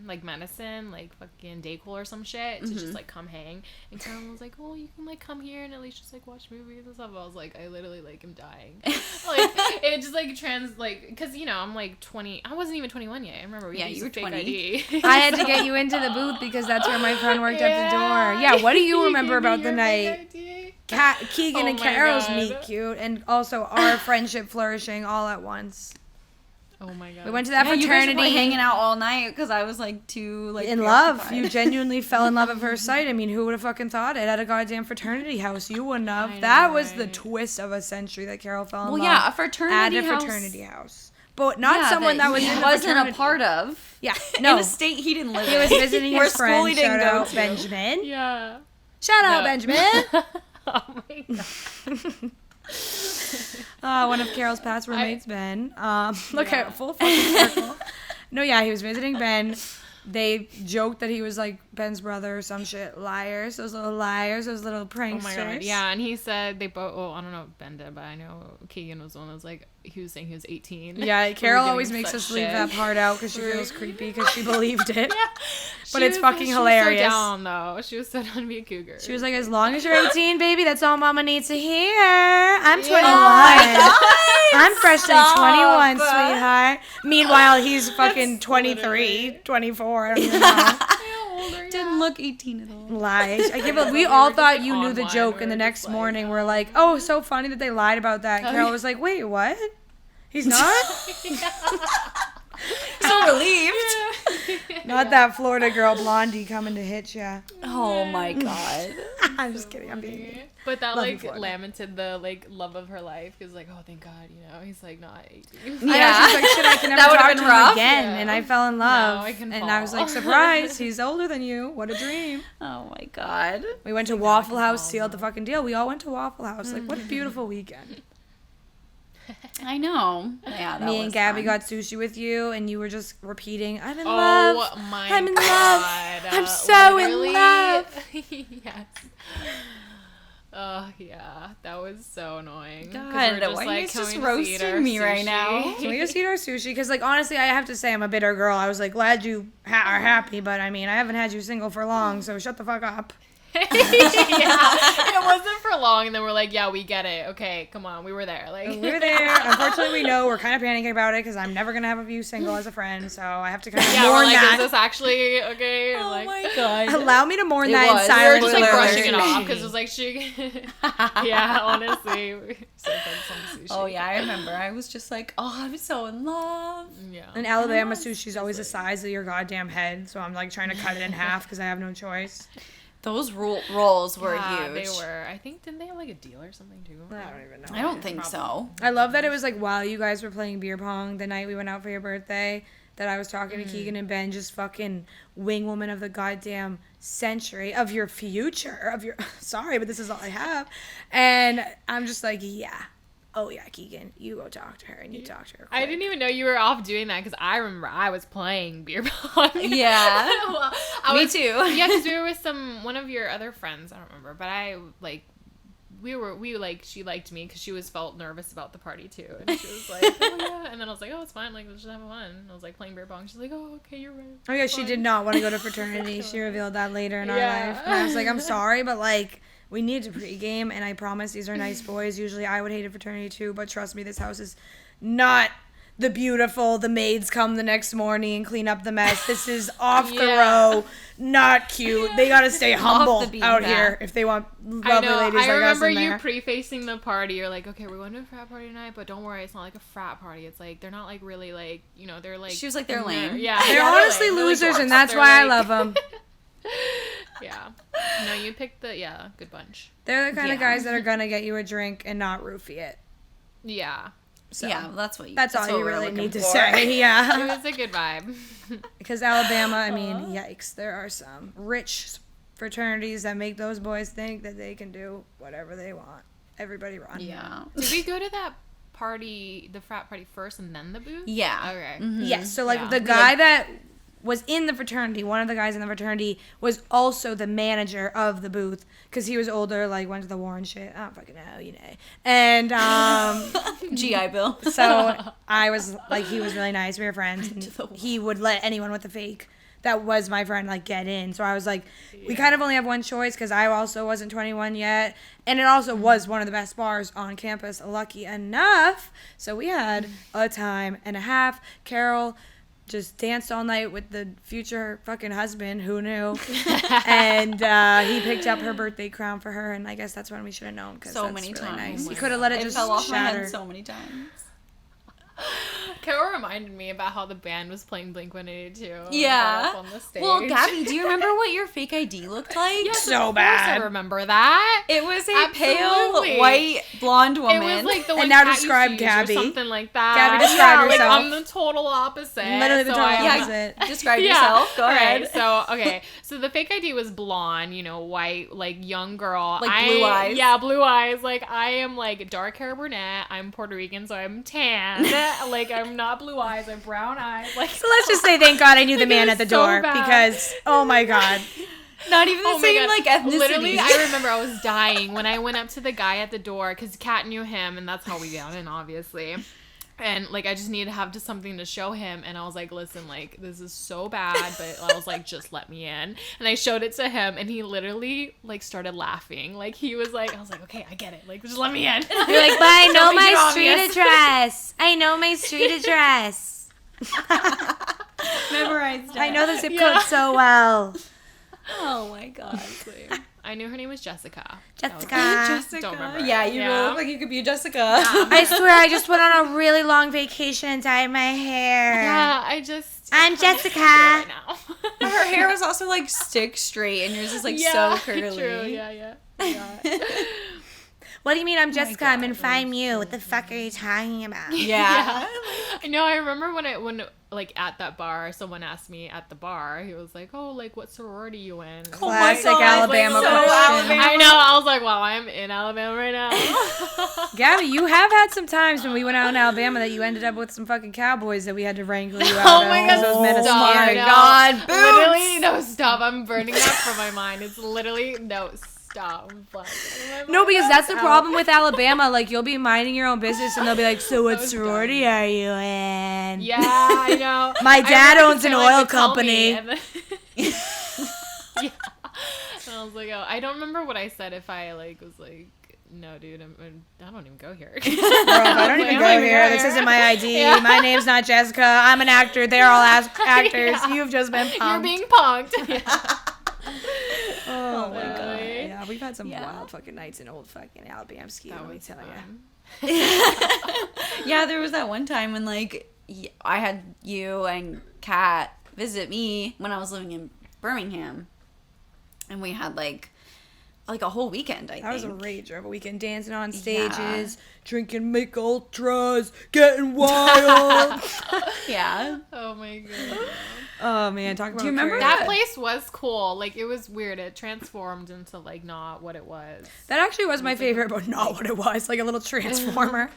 Speaker 3: like medicine, like fucking Dayquil or some shit to just like come hang. And Caroline was like, "Oh, you can like come here and at least just like watch movies and stuff." I was like, I literally like am dying. Like it just like because you know I'm like 20. I wasn't even 21 yet. I remember
Speaker 1: you were
Speaker 3: fake
Speaker 1: 20.
Speaker 3: ID.
Speaker 2: I had to get you into the booth because that's where my friend worked at the door. Yeah, what do you remember about the night? Keegan and Carol's meet cute, and also our friendship flourishing all at once.
Speaker 3: Oh my God.
Speaker 2: We went to that fraternity.
Speaker 1: You guys were hanging out all night because I was like too like
Speaker 2: in love. You genuinely fell in love at first sight. I mean, who would have fucking thought it at a goddamn fraternity house? You wouldn't have.
Speaker 3: Know,
Speaker 2: that was the twist of a century that Carol fell in love.
Speaker 1: Well, yeah, a fraternity
Speaker 2: at a fraternity house. But not someone that was in
Speaker 1: wasn't a part of.
Speaker 2: Yeah, no.
Speaker 1: In a state he didn't live in.
Speaker 2: He was visiting his friend.
Speaker 1: He didn't
Speaker 2: Shout
Speaker 1: go
Speaker 2: out
Speaker 1: to.
Speaker 2: Benjamin.
Speaker 3: Yeah.
Speaker 2: Shout out Benjamin.
Speaker 3: Oh my God.
Speaker 2: One of Carol's past roommates, Ben. Look at full fucking circle. No, yeah, he was visiting Ben. They joked that he was like Ben's brother or some shit. Liars, those little pranksters.
Speaker 3: Oh my God. Yeah, and he said they both. Well, I don't know if Ben did, but I know Keegan was the one that was like, he was saying he was 18.
Speaker 2: Yeah, Carol always makes us leave that part out because she feels creepy because she believed it.
Speaker 3: Yeah.
Speaker 2: But it's fucking hilarious.
Speaker 3: She was so down, though. She was so down to be a cougar.
Speaker 2: She was like, as long as you're 18, baby, that's all mama needs to hear. I'm 21. I'm freshly 21, sweetheart. Meanwhile, he's fucking 23, 24. I don't even know.
Speaker 1: Didn't look 18 at all.
Speaker 2: Lies. I can't believe we all thought you knew the joke, and the next morning we're like, oh, so funny that they lied about that. Carol was like, wait, what? He's not?
Speaker 1: So relieved.
Speaker 2: Not that Florida girl Blondie coming to hit ya.
Speaker 1: Oh my god.
Speaker 2: I'm just kidding. I'm being mean.
Speaker 3: But that
Speaker 2: Love you,
Speaker 3: like
Speaker 2: Florida.
Speaker 3: lamented the like love of her life because like, oh thank God, you know, he's like not 18.
Speaker 2: Yeah. She's like, shit, I can never
Speaker 1: That would've
Speaker 2: talk
Speaker 1: been
Speaker 2: to him
Speaker 1: rough.
Speaker 2: again.
Speaker 3: Yeah.
Speaker 2: And I fell in love.
Speaker 3: Now I can
Speaker 2: and I was
Speaker 3: fall.
Speaker 2: like, surprise, he's older than you. What a dream.
Speaker 1: Oh my god.
Speaker 2: We went to Waffle House, sealed the fucking deal. We all went to Waffle House. Like, what a beautiful weekend.
Speaker 1: I know. Yeah, that
Speaker 2: Me and
Speaker 1: was
Speaker 2: Gabby
Speaker 1: fun.
Speaker 2: got sushi with you, and you were just repeating, I'm in
Speaker 3: Oh
Speaker 2: love.
Speaker 3: my
Speaker 2: I'm in
Speaker 3: God.
Speaker 2: love. I'm so
Speaker 3: Literally.
Speaker 2: in love.
Speaker 3: Yes. Oh yeah, that was so annoying. 'Cause
Speaker 1: God,
Speaker 3: we're
Speaker 1: why are you
Speaker 3: "Can
Speaker 1: just
Speaker 3: we eat
Speaker 1: roasting
Speaker 3: our
Speaker 1: me right
Speaker 3: sushi?"
Speaker 1: now?
Speaker 2: Can we just eat our sushi? Because, like, honestly, I have to say I'm a bitter girl. I was, like, glad you are happy, but, I mean, I haven't had you single for long, so shut the fuck up.
Speaker 3: Yeah, it wasn't for long, and then we're like, yeah, we get it. Okay, come on, we were there. Like
Speaker 2: We were there. Unfortunately, we know we're kind of panicking about it because I'm never going to have you single as a friend, so I have to kind of
Speaker 3: yeah, we're
Speaker 2: mourn
Speaker 3: like,
Speaker 2: that.
Speaker 3: is this actually okay?
Speaker 1: Oh
Speaker 3: Like,
Speaker 1: my god.
Speaker 2: Allow me to mourn
Speaker 1: It
Speaker 2: that
Speaker 1: was.
Speaker 2: in
Speaker 3: we were
Speaker 2: silence.
Speaker 3: just like
Speaker 1: Spoiler
Speaker 3: brushing it
Speaker 1: alert.
Speaker 3: off because it was like she. Yeah, honestly. We served them some sushi.
Speaker 1: Oh yeah, I remember. I was just like, oh, I'm so in love.
Speaker 3: Yeah.
Speaker 2: In Alabama, sushi's always the size of your goddamn head, so I'm, like, trying to cut it in half because I have no choice.
Speaker 1: Those rolls were
Speaker 3: Yeah,
Speaker 1: huge.
Speaker 3: they were. I think didn't they have like a deal or something too?
Speaker 2: I don't even know.
Speaker 1: I don't think so.
Speaker 2: I love that it was like while you guys were playing beer pong the night we went out for your birthday that I was talking to Keegan and Ben, just fucking wing woman of the goddamn century, of your future, of your, sorry, but this is all I have. And I'm just like, yeah. Oh yeah, Keegan, you go talk to her and you talk to her.
Speaker 3: I didn't even know you were off doing that because I remember I was playing beer pong.
Speaker 1: Yeah.
Speaker 3: Well,
Speaker 1: Me too.
Speaker 3: Yeah, because we were with one of your other friends. I don't remember, but she liked me because she felt nervous about the party too, and she was like, oh yeah, and then I was like, oh it's fine, like let's just have fun. And I was like playing beer pong. She's like, oh okay, you're right.
Speaker 2: Oh yeah, she did not want to go to fraternity. She revealed that later in our life. And I was like, I'm sorry, but like, we need to pregame, and I promise these are nice boys. Usually I would hate a fraternity too, but trust me, this house is not the beautiful, the maids come the next morning and clean up the mess. This is off the row, not cute. They gotta stay humble
Speaker 1: the beaten
Speaker 2: out
Speaker 1: path.
Speaker 2: here if they want lovely
Speaker 3: I know.
Speaker 2: ladies
Speaker 3: I
Speaker 2: like us
Speaker 3: remember
Speaker 2: in
Speaker 3: you
Speaker 2: there.
Speaker 3: prefacing the party. You're like, okay, we're going to a frat party tonight, but don't worry, it's not like a frat party. It's like they're not like really like, you know, they're like.
Speaker 1: She was like, they're lame.
Speaker 3: Yeah,
Speaker 2: They're
Speaker 3: yeah,
Speaker 2: honestly
Speaker 3: lame. They're, like,
Speaker 2: losers,
Speaker 3: dorks.
Speaker 2: and that's
Speaker 3: They're,
Speaker 2: why I
Speaker 3: like-
Speaker 2: love them.
Speaker 3: Yeah. No, you picked the good bunch.
Speaker 2: They're the kind of
Speaker 1: Yeah.
Speaker 2: guys that are gonna get you a drink and not roofie it.
Speaker 3: Yeah.
Speaker 2: So
Speaker 1: Yeah, well, that's what you.
Speaker 2: that's all
Speaker 1: what
Speaker 2: you
Speaker 1: we're
Speaker 2: really
Speaker 1: looking
Speaker 2: need to
Speaker 1: for.
Speaker 2: say.
Speaker 3: It
Speaker 2: Yeah.
Speaker 3: was a good vibe.
Speaker 2: Because Alabama, I mean, yikes, there are some rich fraternities that make those boys think that they can do whatever they want. Everybody run.
Speaker 1: Yeah.
Speaker 3: Did we go to that party, the frat party first and then the booth?
Speaker 1: Yeah.
Speaker 3: Okay.
Speaker 1: Mhm.
Speaker 2: Yes, so like
Speaker 3: Yeah.
Speaker 2: the guy that was in the fraternity, one of the guys in the fraternity was also the manager of the booth because he was older, like went to the war and shit. I don't fucking know, you know. And
Speaker 1: GI Bill.
Speaker 2: so I was like, he was really nice. We were friends.
Speaker 1: To the
Speaker 2: And he would let anyone with a fake that was my friend like get in. So I was like, we kind of only have one choice because I also wasn't 21 yet, and it also was one of the best bars on campus. Lucky enough, so we had a time and a half. Carol just danced all night with the future fucking husband, who knew? And he picked up her birthday crown for her, and I guess that's when we should have known because
Speaker 1: So
Speaker 2: that's
Speaker 1: many
Speaker 2: really
Speaker 1: times.
Speaker 2: nice. You could have let it
Speaker 1: It
Speaker 2: just
Speaker 1: fell off my
Speaker 2: shatter.
Speaker 1: head so many times.
Speaker 3: Carol reminded me about how the band was playing Blink-182.
Speaker 1: Yeah.
Speaker 3: On the stage.
Speaker 1: Well, Gabby, do you remember what your fake ID looked like?
Speaker 3: Yes,
Speaker 2: So
Speaker 3: of course
Speaker 2: bad.
Speaker 3: I remember that.
Speaker 1: It was a
Speaker 3: Absolutely.
Speaker 1: pale, white, blonde woman.
Speaker 3: It was like the
Speaker 2: And
Speaker 3: one
Speaker 2: now
Speaker 3: Kat used
Speaker 2: describe
Speaker 3: to use
Speaker 2: Gabby.
Speaker 3: or something like that.
Speaker 2: Gabby, describe
Speaker 3: Like,
Speaker 2: yourself.
Speaker 3: I'm the total opposite.
Speaker 2: Literally the
Speaker 3: so
Speaker 2: total
Speaker 3: I'm-
Speaker 2: opposite.
Speaker 1: Describe
Speaker 3: Yeah.
Speaker 1: yourself. Go
Speaker 3: Alright,
Speaker 1: ahead.
Speaker 3: So, okay. So the fake ID was blonde, you know, white, like young girl.
Speaker 1: Like blue eyes.
Speaker 3: Yeah, blue eyes. Like I am like dark hair brunette. I'm Puerto Rican, so I'm tan. Like I'm not blue eyes. I'm brown eyes. Like
Speaker 2: So let's just say thank God I knew the
Speaker 3: Like, it
Speaker 2: man
Speaker 3: was
Speaker 2: at the
Speaker 3: so
Speaker 2: door
Speaker 3: bad.
Speaker 2: because, oh my God.
Speaker 1: Not even the
Speaker 3: Oh my
Speaker 1: same,
Speaker 3: God.
Speaker 1: like, ethnicity.
Speaker 3: Literally, I remember I was dying when I went up to the guy at the door because Kat knew him, and that's how we got in, obviously. And, like, I just needed to have just something to show him. And I was like, listen, like, this is so bad. But I was like, just let me in. And I showed it to him. And he literally, like, started laughing. Like, he was like, I was like, okay, I get it. Like, just let me in.
Speaker 2: You're like, but I know my street address. I know my street address.
Speaker 1: Memorized it.
Speaker 2: I know the zip code so well.
Speaker 1: Oh my god.
Speaker 3: I knew her name was Jessica.
Speaker 1: Jessica.
Speaker 3: Don't remember.
Speaker 1: Yeah, you
Speaker 3: Yeah.
Speaker 1: look like you could be Jessica.
Speaker 2: I swear I just went on a really long vacation and dyed my hair.
Speaker 3: Yeah,
Speaker 2: I'm Jessica.
Speaker 3: Right now.
Speaker 1: Her hair was also like stick straight, and yours is like so curly.
Speaker 3: True. Yeah.
Speaker 2: What do you mean I'm Jessica?
Speaker 1: God,
Speaker 2: I'm in Fine You. What the fuck are you talking about?
Speaker 1: Yeah.
Speaker 3: I know. I remember when like at that bar, someone asked me at the bar. He was like, "Oh, like what sorority you in?"
Speaker 2: Classic
Speaker 1: God,
Speaker 2: Alabama
Speaker 1: like, so
Speaker 2: question.
Speaker 1: Alabama.
Speaker 3: I know. I was like, "Wow, I'm in Alabama right now."
Speaker 2: Gabby, you have had some times when we went out in Alabama that you ended up with some fucking cowboys that we had to wrangle you out
Speaker 3: Oh my
Speaker 2: of.
Speaker 3: God,
Speaker 2: Those men are
Speaker 3: stop.
Speaker 2: scary.
Speaker 3: No.
Speaker 1: God, boobs.
Speaker 3: Literally, no, stop. I'm burning that from my mind. It's literally no. Stop.
Speaker 2: No, because that's the problem with Alabama. Like, you'll be minding your own business, and they'll be like, "So what sorority are you in?"
Speaker 3: Yeah, I know.
Speaker 2: My dad
Speaker 3: I remember
Speaker 2: owns an
Speaker 3: they were, like,
Speaker 2: oil
Speaker 3: to tell
Speaker 2: company.
Speaker 3: me, and then- yeah. And I was like, oh, I don't remember what I said. If I like was like, no, dude, I don't even go here.
Speaker 2: Bro, I don't even go here. This isn't my ID.
Speaker 3: Yeah.
Speaker 2: My name's not Jessica. I'm an actor. They're all actors.
Speaker 3: Yeah.
Speaker 2: You've just been punked.
Speaker 3: You're being punked. Yeah.
Speaker 2: Oh my
Speaker 3: Literally.
Speaker 2: god. Yeah, we've had some
Speaker 1: Yeah.
Speaker 2: wild fucking nights in old fucking Alabama ski.
Speaker 3: That
Speaker 2: Let me
Speaker 3: was
Speaker 2: tell
Speaker 3: fun.
Speaker 2: you.
Speaker 1: Yeah, there was that one time when like I had you and Kat visit me when I was living in Birmingham, and we had like a whole weekend. I think
Speaker 2: That was a rager of a weekend, dancing on
Speaker 1: Yeah.
Speaker 2: stages, drinking Mick Ultras, getting wild.
Speaker 1: Yeah.
Speaker 3: Oh my god.
Speaker 2: Oh man, talk about
Speaker 1: Do you remember
Speaker 2: crazy.
Speaker 3: That place was cool. Like, it was weird. It transformed into like not what it was.
Speaker 2: That actually was my favorite, but not what it was. Like a little transformer.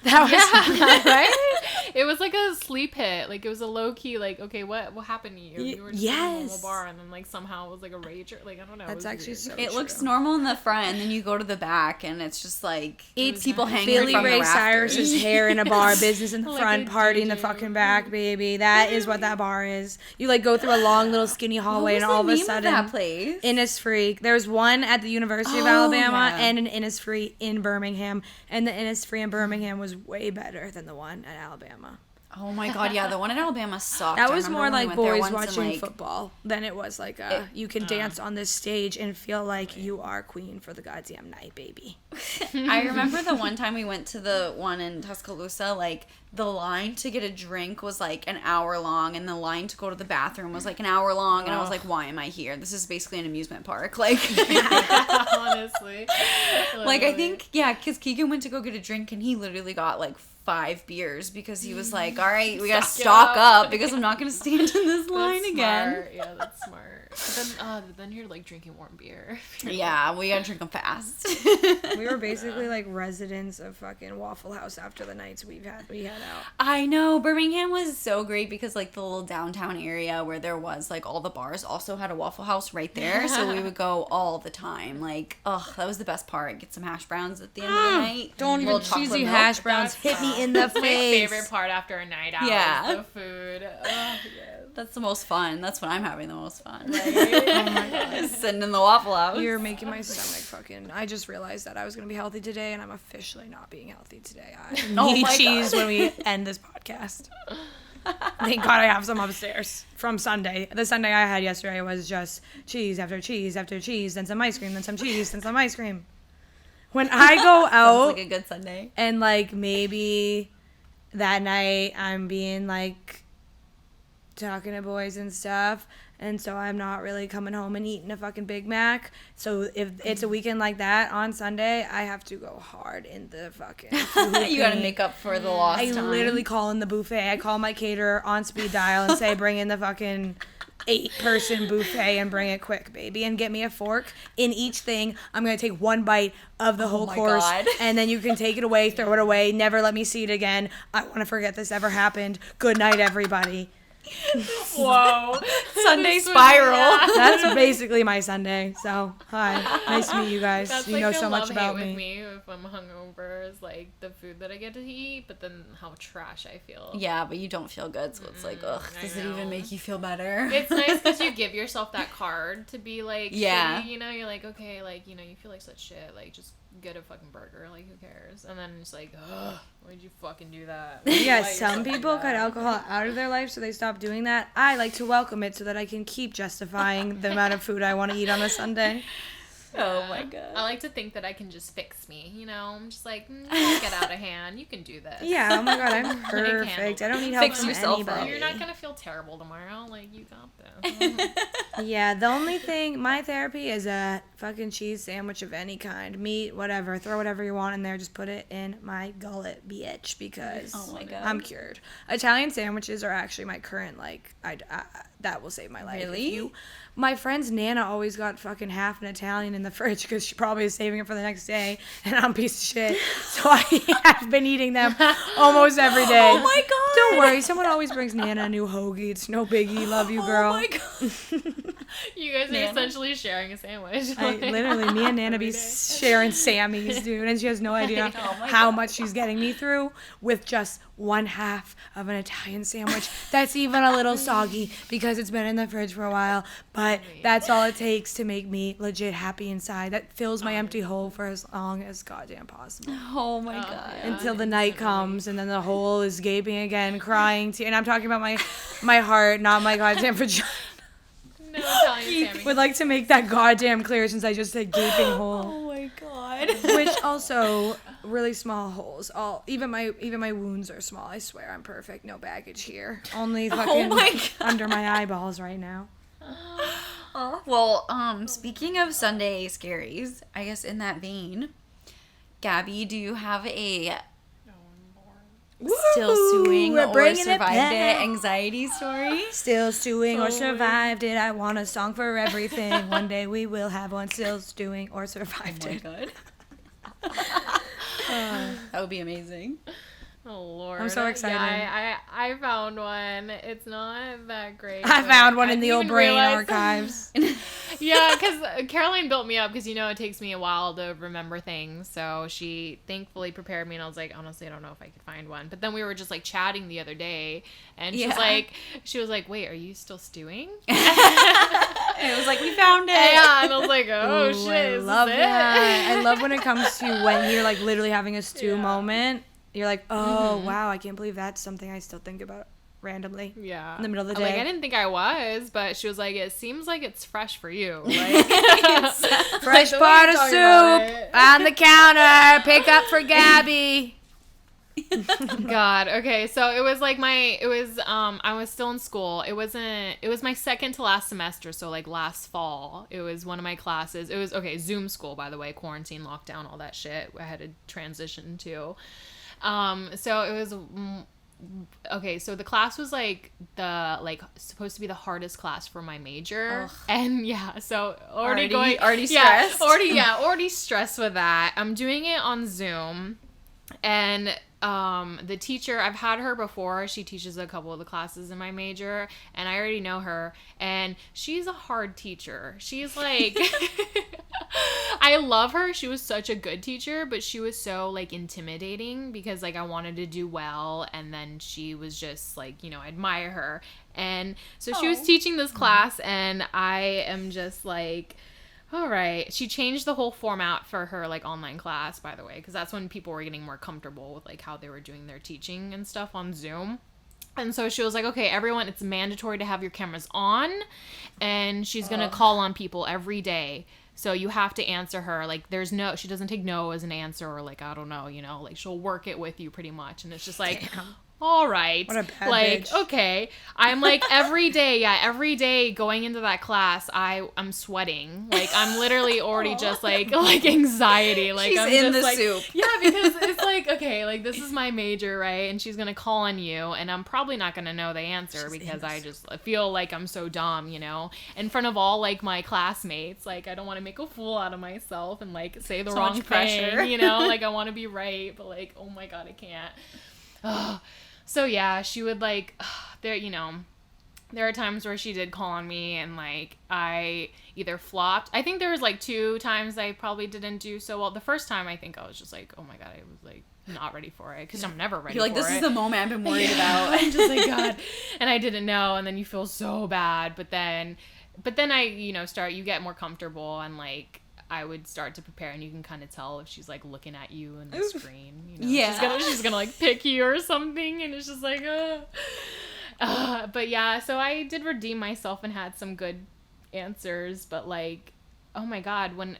Speaker 2: That was
Speaker 3: Yeah, right? It was like a sleep hit. Like, it was a low key, like, okay, what happened to you? You were just in a normal
Speaker 2: yes.
Speaker 3: bar, and then like somehow it was like a rager. Like, I don't know.
Speaker 2: That's
Speaker 3: it was
Speaker 2: actually
Speaker 3: weird.
Speaker 2: so
Speaker 1: It looks
Speaker 2: true.
Speaker 1: normal in the front, and then you go to the back, and it's just like
Speaker 2: It's
Speaker 1: people hanging
Speaker 2: Billy
Speaker 1: from
Speaker 2: Ray
Speaker 1: the rafters.
Speaker 2: Cyrus's hair in a bar, business in the
Speaker 3: Like
Speaker 2: front,
Speaker 3: a
Speaker 2: party in the
Speaker 3: DJ.
Speaker 2: fucking back, baby. That is what that bar is. You like go through a long little skinny hallway,
Speaker 1: What was
Speaker 2: and all of
Speaker 1: the
Speaker 2: a
Speaker 1: name
Speaker 2: sudden,
Speaker 1: that place?
Speaker 2: Innisfree. There's one at the University of
Speaker 1: Oh,
Speaker 2: Alabama
Speaker 1: yeah.
Speaker 2: and an Innisfree in Birmingham, and the Innisfree in Birmingham was way better than the one at Alabama.
Speaker 1: Oh my god, yeah, the one in Alabama sucked.
Speaker 2: That
Speaker 1: I
Speaker 2: was
Speaker 1: remember
Speaker 2: more
Speaker 1: when we
Speaker 2: like
Speaker 1: went there
Speaker 2: boys
Speaker 1: once and,
Speaker 2: watching
Speaker 1: like,
Speaker 2: football than it was like you can dance on this stage and feel like you are queen for the goddamn night, baby.
Speaker 1: I remember the one time we went to the one in Tuscaloosa, like the line to get a drink was like an hour long, and the line to go to the bathroom was like an hour long, and I was like, why am I here? This is basically an amusement park. Like,
Speaker 3: Honestly.
Speaker 1: like I think, yeah, because Keegan went to go get a drink, and he literally got like 5 beers because he was like, all right, we gotta stock up because I'm not gonna stand in this line
Speaker 3: That's
Speaker 1: again.
Speaker 3: smart. Yeah, that's smart. But then you're like drinking warm beer.
Speaker 1: Yeah, we gotta drink them fast.
Speaker 2: We were basically like residents of fucking Waffle House after the nights we had out.
Speaker 1: I know, Birmingham was so great because like the little downtown area where there was like all the bars also had a Waffle House right there, so we would go all the time. Like, that was the best part. Get some hash browns at the end of the night.
Speaker 2: Don't
Speaker 1: Little
Speaker 2: even
Speaker 1: chocolate
Speaker 2: cheesy
Speaker 1: milk.
Speaker 2: hash browns hit me in the
Speaker 3: That's my
Speaker 2: face.
Speaker 3: favorite part after a night out.
Speaker 1: Yeah.
Speaker 3: Is the food. Oh, yes.
Speaker 1: That's the most fun. That's when I'm having the most fun.
Speaker 3: Right?
Speaker 2: Oh my god.
Speaker 1: Sitting in the Waffle House.
Speaker 2: You're making my stomach fucking. I just realized that I was gonna be healthy today, and I'm officially not being healthy today. I
Speaker 1: Oh
Speaker 2: need
Speaker 1: my
Speaker 2: cheese
Speaker 1: God.
Speaker 2: when we end this podcast. Thank God I have some upstairs from Sunday. The Sunday I had yesterday was just cheese after cheese after cheese, then some ice cream, then some cheese, then some ice cream. When I go
Speaker 1: Sounds
Speaker 2: out
Speaker 1: like a good Sunday.
Speaker 2: and like maybe that night I'm being like talking to boys and stuff, and so I'm not really coming home and eating a fucking Big Mac. So if it's a weekend like that on Sunday, I have to go hard in the fucking food
Speaker 1: You gotta
Speaker 2: thing.
Speaker 1: make up for the lost
Speaker 2: I
Speaker 1: time.
Speaker 2: literally call in the buffet. I call my caterer on speed dial and say, bring in the fucking 8-person buffet and bring it quick, baby, and get me a fork in each thing. I'm gonna take one bite of the whole
Speaker 1: my
Speaker 2: course,
Speaker 1: God.
Speaker 2: and then you can take it away, throw it away, never let me see it again. I want to forget this ever happened. Good night, everybody.
Speaker 3: Whoa.
Speaker 1: Sunday spiral.
Speaker 2: That's basically my Sunday. So, hi. Nice to meet you guys.
Speaker 3: That's
Speaker 2: you
Speaker 3: like
Speaker 2: know
Speaker 3: the
Speaker 2: so much about
Speaker 3: with
Speaker 2: me.
Speaker 3: me if I'm hungover is like the food that I get to eat, but then how trash I feel.
Speaker 1: Yeah, but you don't feel good, so it's like, ugh, does it
Speaker 3: know.
Speaker 1: even make you feel better?
Speaker 3: It's nice because you give yourself that card to be like,
Speaker 1: yeah,
Speaker 3: shitty, you know, you're like, okay, like, you know, you feel like such shit, like, just get a fucking burger, like, who cares? And then it's like, ugh, why'd you fucking do that?
Speaker 2: Yeah, some people cut alcohol out of their life so they stop doing that. I like to welcome it so that I can keep justifying the amount of food I want to eat on a Sunday.
Speaker 1: Oh my god.
Speaker 3: I like to think that I can just fix me, you know? I'm just like, get out of hand. You can do this.
Speaker 2: Yeah, oh my god, I'm perfect. I don't need help
Speaker 1: Fix
Speaker 2: from
Speaker 1: yourself
Speaker 2: anybody.
Speaker 1: up.
Speaker 3: You're not going to feel terrible tomorrow. Like, you got this.
Speaker 2: Yeah, the only thing, my therapy is a fucking cheese sandwich of any kind. Meat, whatever. Throw whatever you want in there. Just put it in my gullet, bitch, because
Speaker 1: Oh my god.
Speaker 2: I'm cured. Italian sandwiches are actually my current, like, that will save my life.
Speaker 1: Really?
Speaker 2: My friend's Nana always got fucking half an Italian in the fridge because she probably is saving it for the next day, and I'm a piece of shit. So I have been eating them almost every day.
Speaker 1: Oh my god.
Speaker 2: Don't worry, someone always brings Nana a new hoagie. It's no biggie. Love you, girl.
Speaker 1: Oh my god.
Speaker 3: You guys are
Speaker 1: Nana.
Speaker 3: essentially sharing a sandwich.
Speaker 2: Literally, me and Nana be sharing Sammy's, dude, and she has no idea
Speaker 1: Oh my
Speaker 2: how
Speaker 1: God.
Speaker 2: much she's getting me through with just one half of an Italian sandwich. That's even a little soggy because it's been in the fridge for a while, but that's all it takes to make me legit happy inside. That fills my empty hole for as long as goddamn possible.
Speaker 1: Oh my god.
Speaker 3: yeah.
Speaker 2: Until the night comes and then the hole is gaping again, crying. And I'm talking about my heart, not my goddamn vagina.
Speaker 3: No Italian Sammy.
Speaker 2: Would like to make that goddamn clear since I just said gaping hole.
Speaker 1: Oh my god.
Speaker 2: Which also really small holes. Even my wounds are small. I swear I'm perfect. No baggage here. Only fucking
Speaker 1: my God.
Speaker 2: under my eyeballs right now.
Speaker 1: Well, speaking of Sunday scaries, I guess in that vein, Gabby, do you have a still suing
Speaker 2: we're
Speaker 1: or
Speaker 2: bringing it
Speaker 1: survived
Speaker 2: back.
Speaker 1: it anxiety story?
Speaker 2: Still stewing or survived it. I want a song for everything. One day we will have one. Still stewing or survived it.
Speaker 1: god. That would be amazing.
Speaker 3: Oh Lord!
Speaker 2: I'm so excited.
Speaker 3: Yeah, I found one. It's not that great.
Speaker 2: I
Speaker 3: but
Speaker 2: found one
Speaker 3: I
Speaker 2: in the
Speaker 3: didn't
Speaker 2: old
Speaker 3: even
Speaker 2: brain
Speaker 3: realize-
Speaker 2: archives.
Speaker 3: Yeah, because Caroline built me up because, you know, it takes me a while to remember things. So she thankfully prepared me, and I was like, honestly, I don't know if I could find one. But then we were just like chatting the other day, and she was like, wait, are you still stewing?
Speaker 1: And it was like, we found it.
Speaker 3: Yeah, and I was like, oh
Speaker 2: Ooh,
Speaker 3: shit,
Speaker 2: I
Speaker 3: is
Speaker 2: love
Speaker 3: this
Speaker 2: that.
Speaker 3: it?
Speaker 2: I love when it comes to when you're like literally having a stew
Speaker 3: Yeah.
Speaker 2: moment. You're like, oh wow, I can't believe that's something I still think about randomly
Speaker 3: Yeah.
Speaker 2: in the middle of the
Speaker 3: I'm
Speaker 2: day.
Speaker 3: like, I didn't think I was, but she was like, it seems like it's fresh for you. Like,
Speaker 2: Fresh
Speaker 3: the way
Speaker 2: pot
Speaker 3: you're
Speaker 2: of
Speaker 3: talking about
Speaker 2: soup
Speaker 3: it.
Speaker 2: on the counter. Pick up for Gabby.
Speaker 3: God. Okay. So it was like I was still in school. It was my second to last semester. So like last fall, it was one of my classes. It was, okay, Zoom school, by the way, quarantine, lockdown, all that shit I had to transition to. So it was, okay, so the class was supposed to be the hardest class for my major.
Speaker 1: Ugh.
Speaker 3: And yeah, so already
Speaker 1: stressed.
Speaker 3: already stressed with that. I'm doing it on Zoom. And the teacher, I've had her before. She teaches a couple of the classes in my major, and I already know her. And she's a hard teacher. She's like, I love her. She was such a good teacher, but she was so like intimidating because like I wanted to do well, and then she was just like, you know, I admire her. And so she was teaching this class, and I am just like, all right. She changed the whole format for her like online class, by the way, because that's when people were getting more comfortable with like how they were doing their teaching and stuff on Zoom. And so she was like, okay, everyone, it's mandatory to have your cameras on, and she's going to call on people every day. So you have to answer her. Like, she doesn't take no as an answer, or like, I don't know, you know, like she'll work it with you pretty much. And it's just like, all right.
Speaker 2: What a bad
Speaker 3: like,
Speaker 2: bitch.
Speaker 3: okay. I'm like every day going into that class, I'm sweating. Like, I'm literally already just like anxiety. Like,
Speaker 1: She's
Speaker 3: I'm
Speaker 1: in
Speaker 3: just
Speaker 1: the
Speaker 3: like,
Speaker 1: soup.
Speaker 3: yeah, because it's like, okay, like this is my major, right? And she's gonna call on you, and I'm probably not gonna know the answer because I just feel like I'm so dumb, you know, in front of all like my classmates. Like, I don't want to make a fool out of myself and like say the
Speaker 1: So
Speaker 3: wrong
Speaker 1: much
Speaker 3: thing,
Speaker 1: pressure.
Speaker 3: you know. Like, I want to be right, but like, oh my god, I can't. So yeah, she would like, there, you know, there are times where she did call on me and, like, I either flopped. I think there was, like, 2 times I probably didn't do so well. The first time, I think I was just like, oh my God, I was, like, not ready for it, because I'm never ready for it.
Speaker 1: You're like, this is the moment I've been worried about.
Speaker 3: I'm just like, God. And I didn't know, and then you feel so bad. But then I, you get more comfortable, and, like, I would start to prepare, and you can kind of tell if she's, like, looking at you in the screen.
Speaker 1: Yeah.
Speaker 3: She's gonna, like, pick you or something, and it's just like, but yeah, so I did redeem myself and had some good answers, but, like, oh my God, when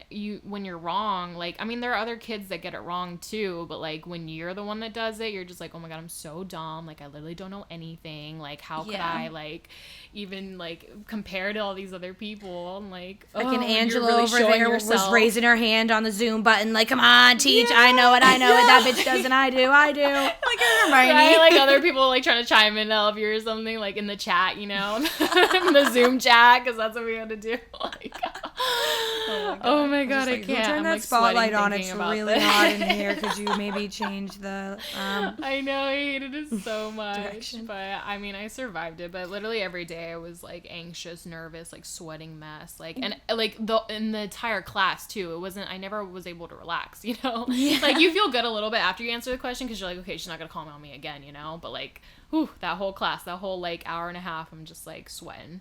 Speaker 3: you're wrong, like, I mean, there are other kids that get it wrong too, but, like, when you're the one that does it, you're just like, oh my God, I'm so dumb, like, I literally don't know anything, like, how could I, like, even, like, compare to all these other people, and, like,
Speaker 2: and Angela really over there was raising her hand on the Zoom button, like, come on, teach, I know it, that bitch doesn't, I do.
Speaker 1: Like a Hermione.
Speaker 3: Right? Like, other people, like, trying to chime in to help you or something, like, in the chat, in the Zoom chat, because that's what we had to do. Like, oh my God, I can't.
Speaker 2: Turn that spotlight on. It's really hot in here. Could you maybe change the
Speaker 3: I know, I hated it so much.
Speaker 2: Direction.
Speaker 3: But I mean, I survived it. But literally every day I was, like, anxious, nervous, like, sweating mess, like, and, like, in the entire class too. I never was able to relax,
Speaker 1: Yeah.
Speaker 3: Like, you feel good a little bit after you answer the question, because you're like, okay, she's not gonna call on me again, but, like, whew, that whole class, that whole, like, hour and a half, I'm just, like, sweating.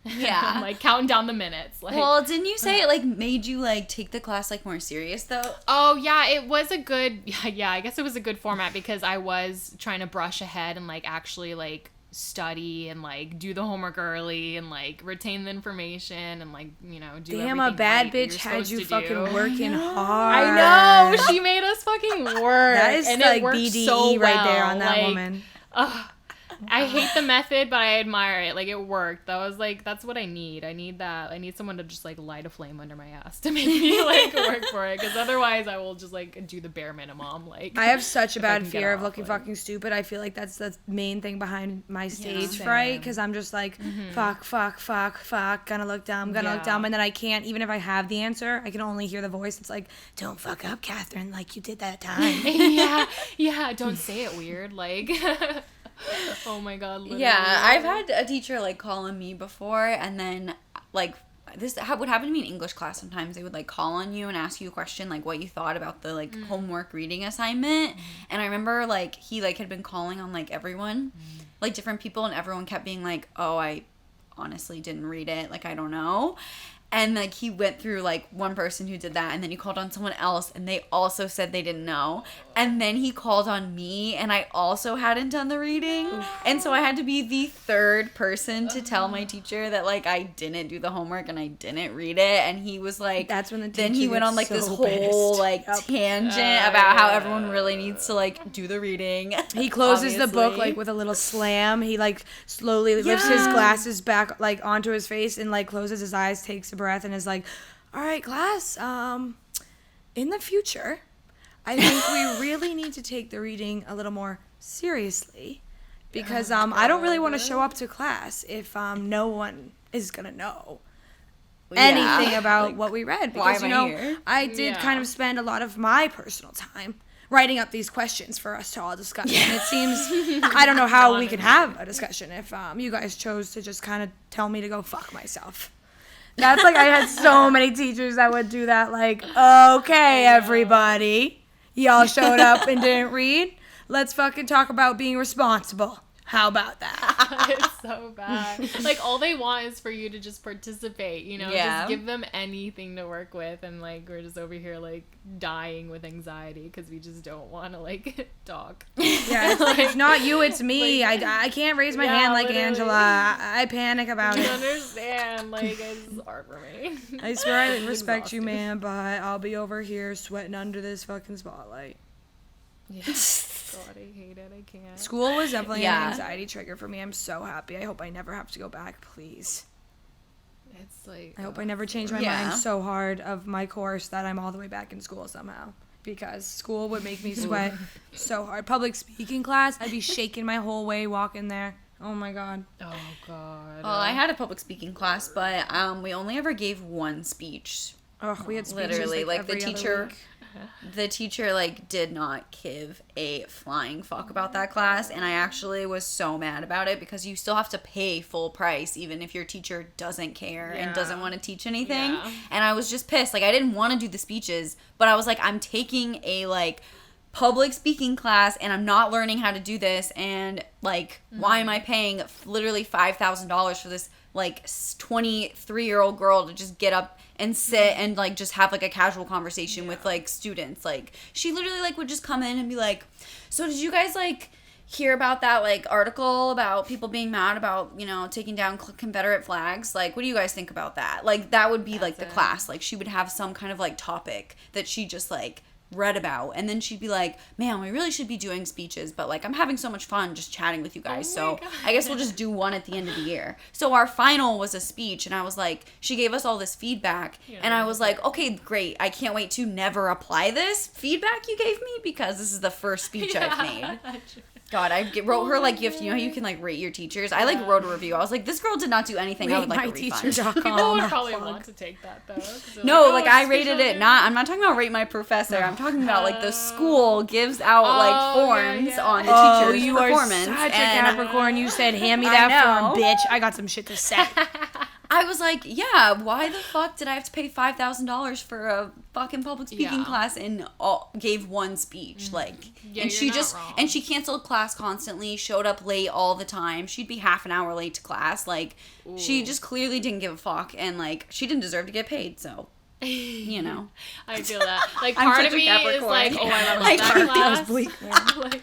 Speaker 1: Yeah.
Speaker 3: I'm, like, counting down the minutes. Like,
Speaker 1: well, didn't you say it, like, made you, like, take the class, like, more serious, though?
Speaker 3: Oh, yeah, it was a good, I guess it was a good format, because I was trying to brush ahead and, like, actually, like, study and, like, do the homework early and, like, retain the information and, like, do
Speaker 2: damn,
Speaker 3: everything
Speaker 2: a bad
Speaker 3: right
Speaker 2: bitch had you fucking working hard.
Speaker 3: I know, she made us fucking work.
Speaker 2: That is,
Speaker 3: and
Speaker 2: like,
Speaker 3: it
Speaker 2: BDE
Speaker 3: so
Speaker 2: right there
Speaker 3: well.
Speaker 2: on that
Speaker 3: like,
Speaker 2: woman.
Speaker 3: I hate the method, but I admire it. Like, it worked. That was, like, that's what I need. I need that. I need someone to just, like, light a flame under my ass to make me, like, work for it. Because otherwise, I will just, like, do the bare minimum. Like,
Speaker 2: I have such a bad fear of looking fucking stupid. I feel like that's the main thing behind my stage fright. Because I'm just like, fuck, gonna look dumb. And then I can't, even if I have the answer, I can only hear the voice. It's like, don't fuck up, Catherine, like you did that time.
Speaker 3: yeah. Don't say it weird. Like... Oh my God, literally.
Speaker 1: Yeah, I've had a teacher, like, call on me before, and then, like, this would happen to me in English class sometimes. They would, like, call on you and ask you a question, like, what you thought about the, like, homework reading assignment, and I remember, like, he, like, had been calling on, like, everyone, like, different people, and everyone kept being like, oh, I honestly didn't read it, like, I don't know. And, like, he went through, like, one person who did that, and then he called on someone else, and they also said they didn't know. And then he called on me, and I also hadn't done the reading. And so I had to be the third person to tell my teacher that, like, I didn't do the homework and I didn't read it. And he was like...
Speaker 2: That's when the teacher
Speaker 1: Then he went on, like, this whole, like, tangent about how everyone really needs to, like, do the reading.
Speaker 2: He closes the book, like, with a little slam. He, like, slowly lifts his glasses back, like, onto his face and, like, closes his eyes, takes a breath, and is like, all right, class, in the future, I think we really need to take the reading a little more seriously, because I don't really want to show up to class if no one is gonna know anything about, like, what we read, because
Speaker 1: here?
Speaker 2: I did kind of spend a lot of my personal time writing up these questions for us to all discuss. And it seems, I don't know how we can have a discussion if you guys chose to just kind of tell me to go fuck myself. That's, like, I had so many teachers that would do that, like, okay, everybody, y'all showed up and didn't read. Let's fucking talk about being responsible. How about that?
Speaker 3: It's so bad. Like, all they want is for you to just participate, just give them anything to work with, and, like, we're just over here, like, dying with anxiety because we just don't want to, like, talk.
Speaker 2: Yeah, it's, like, it's not you, it's me. Like, I can't raise my hand like literally. Angela. I panic about it.
Speaker 3: I understand. Like, it's hard for me.
Speaker 2: I swear I respect you, man, but I'll be over here sweating under this fucking spotlight.
Speaker 3: Yeah. God, I hate it. I can't.
Speaker 2: School was definitely an anxiety trigger for me. I'm so happy. I hope I never have to go back, please.
Speaker 3: It's like...
Speaker 2: I hope I never change my mind so hard of my course that I'm all the way back in school somehow. Because school would make me sweat so hard. Public speaking class, I'd be shaking my whole way walking there. Oh my God.
Speaker 3: Oh God.
Speaker 1: Well, I had a public speaking class, but we only ever gave one speech.
Speaker 2: Oh, we had speeches
Speaker 1: literally, like the
Speaker 2: every other
Speaker 1: teacher.
Speaker 2: week.
Speaker 1: the teacher, like, did not give a flying fuck about that class, and I actually was so mad about it because you still have to pay full price even if your teacher doesn't care and doesn't want to teach anything.
Speaker 3: Yeah.
Speaker 1: And I was just pissed. Like, I didn't want to do the speeches, but I was like, I'm taking a, like, public speaking class and I'm not learning how to do this, and, like, why am I paying literally $5,000 for this, like, 23-year-old girl to just get up and sit and, like, just have, like, a casual conversation with, like, students. Like, she literally, like, would just come in and be like, so did you guys, like, hear about that, like, article about people being mad about, you know, taking down Confederate flags? Like, what do you guys think about that? Like, that would be, like, the class. Like, she would have some kind of, like, topic that she just, like, read about, and then she'd be like, man, we really should be doing speeches, but, like, I'm having so much fun just chatting with you guys, so I guess we'll just do one at the end of the year. So our final was a speech, and I was like, she gave us all this feedback, and I was like, okay, great, I can't wait to never apply this feedback you gave me, because this is the first speech I've made. God, I wrote her, like, you know how you can, like, rate your teachers? I, like, wrote a review. I was like, this girl did not do anything. I would like a refund.
Speaker 3: People would probably want to take that, though.
Speaker 1: No, like, I rated it. I'm not talking about rate my professor. I'm talking about, like, the school gives out, like, forms on the teacher's performance.
Speaker 2: You are such a Capricorn. You said, hand me that form, bitch. I got some shit to say.
Speaker 1: I was like, yeah, why the fuck did I have to pay $5,000 for a fucking public speaking class and gave one speech? Like, and she just, and she canceled class constantly, showed up late all the time. She'd be half an hour late to class. Like, she just clearly didn't give a fuck, and, like, she didn't deserve to get paid, so. You know.
Speaker 3: I feel that. Like, part of me is like, oh, I love that class. Like,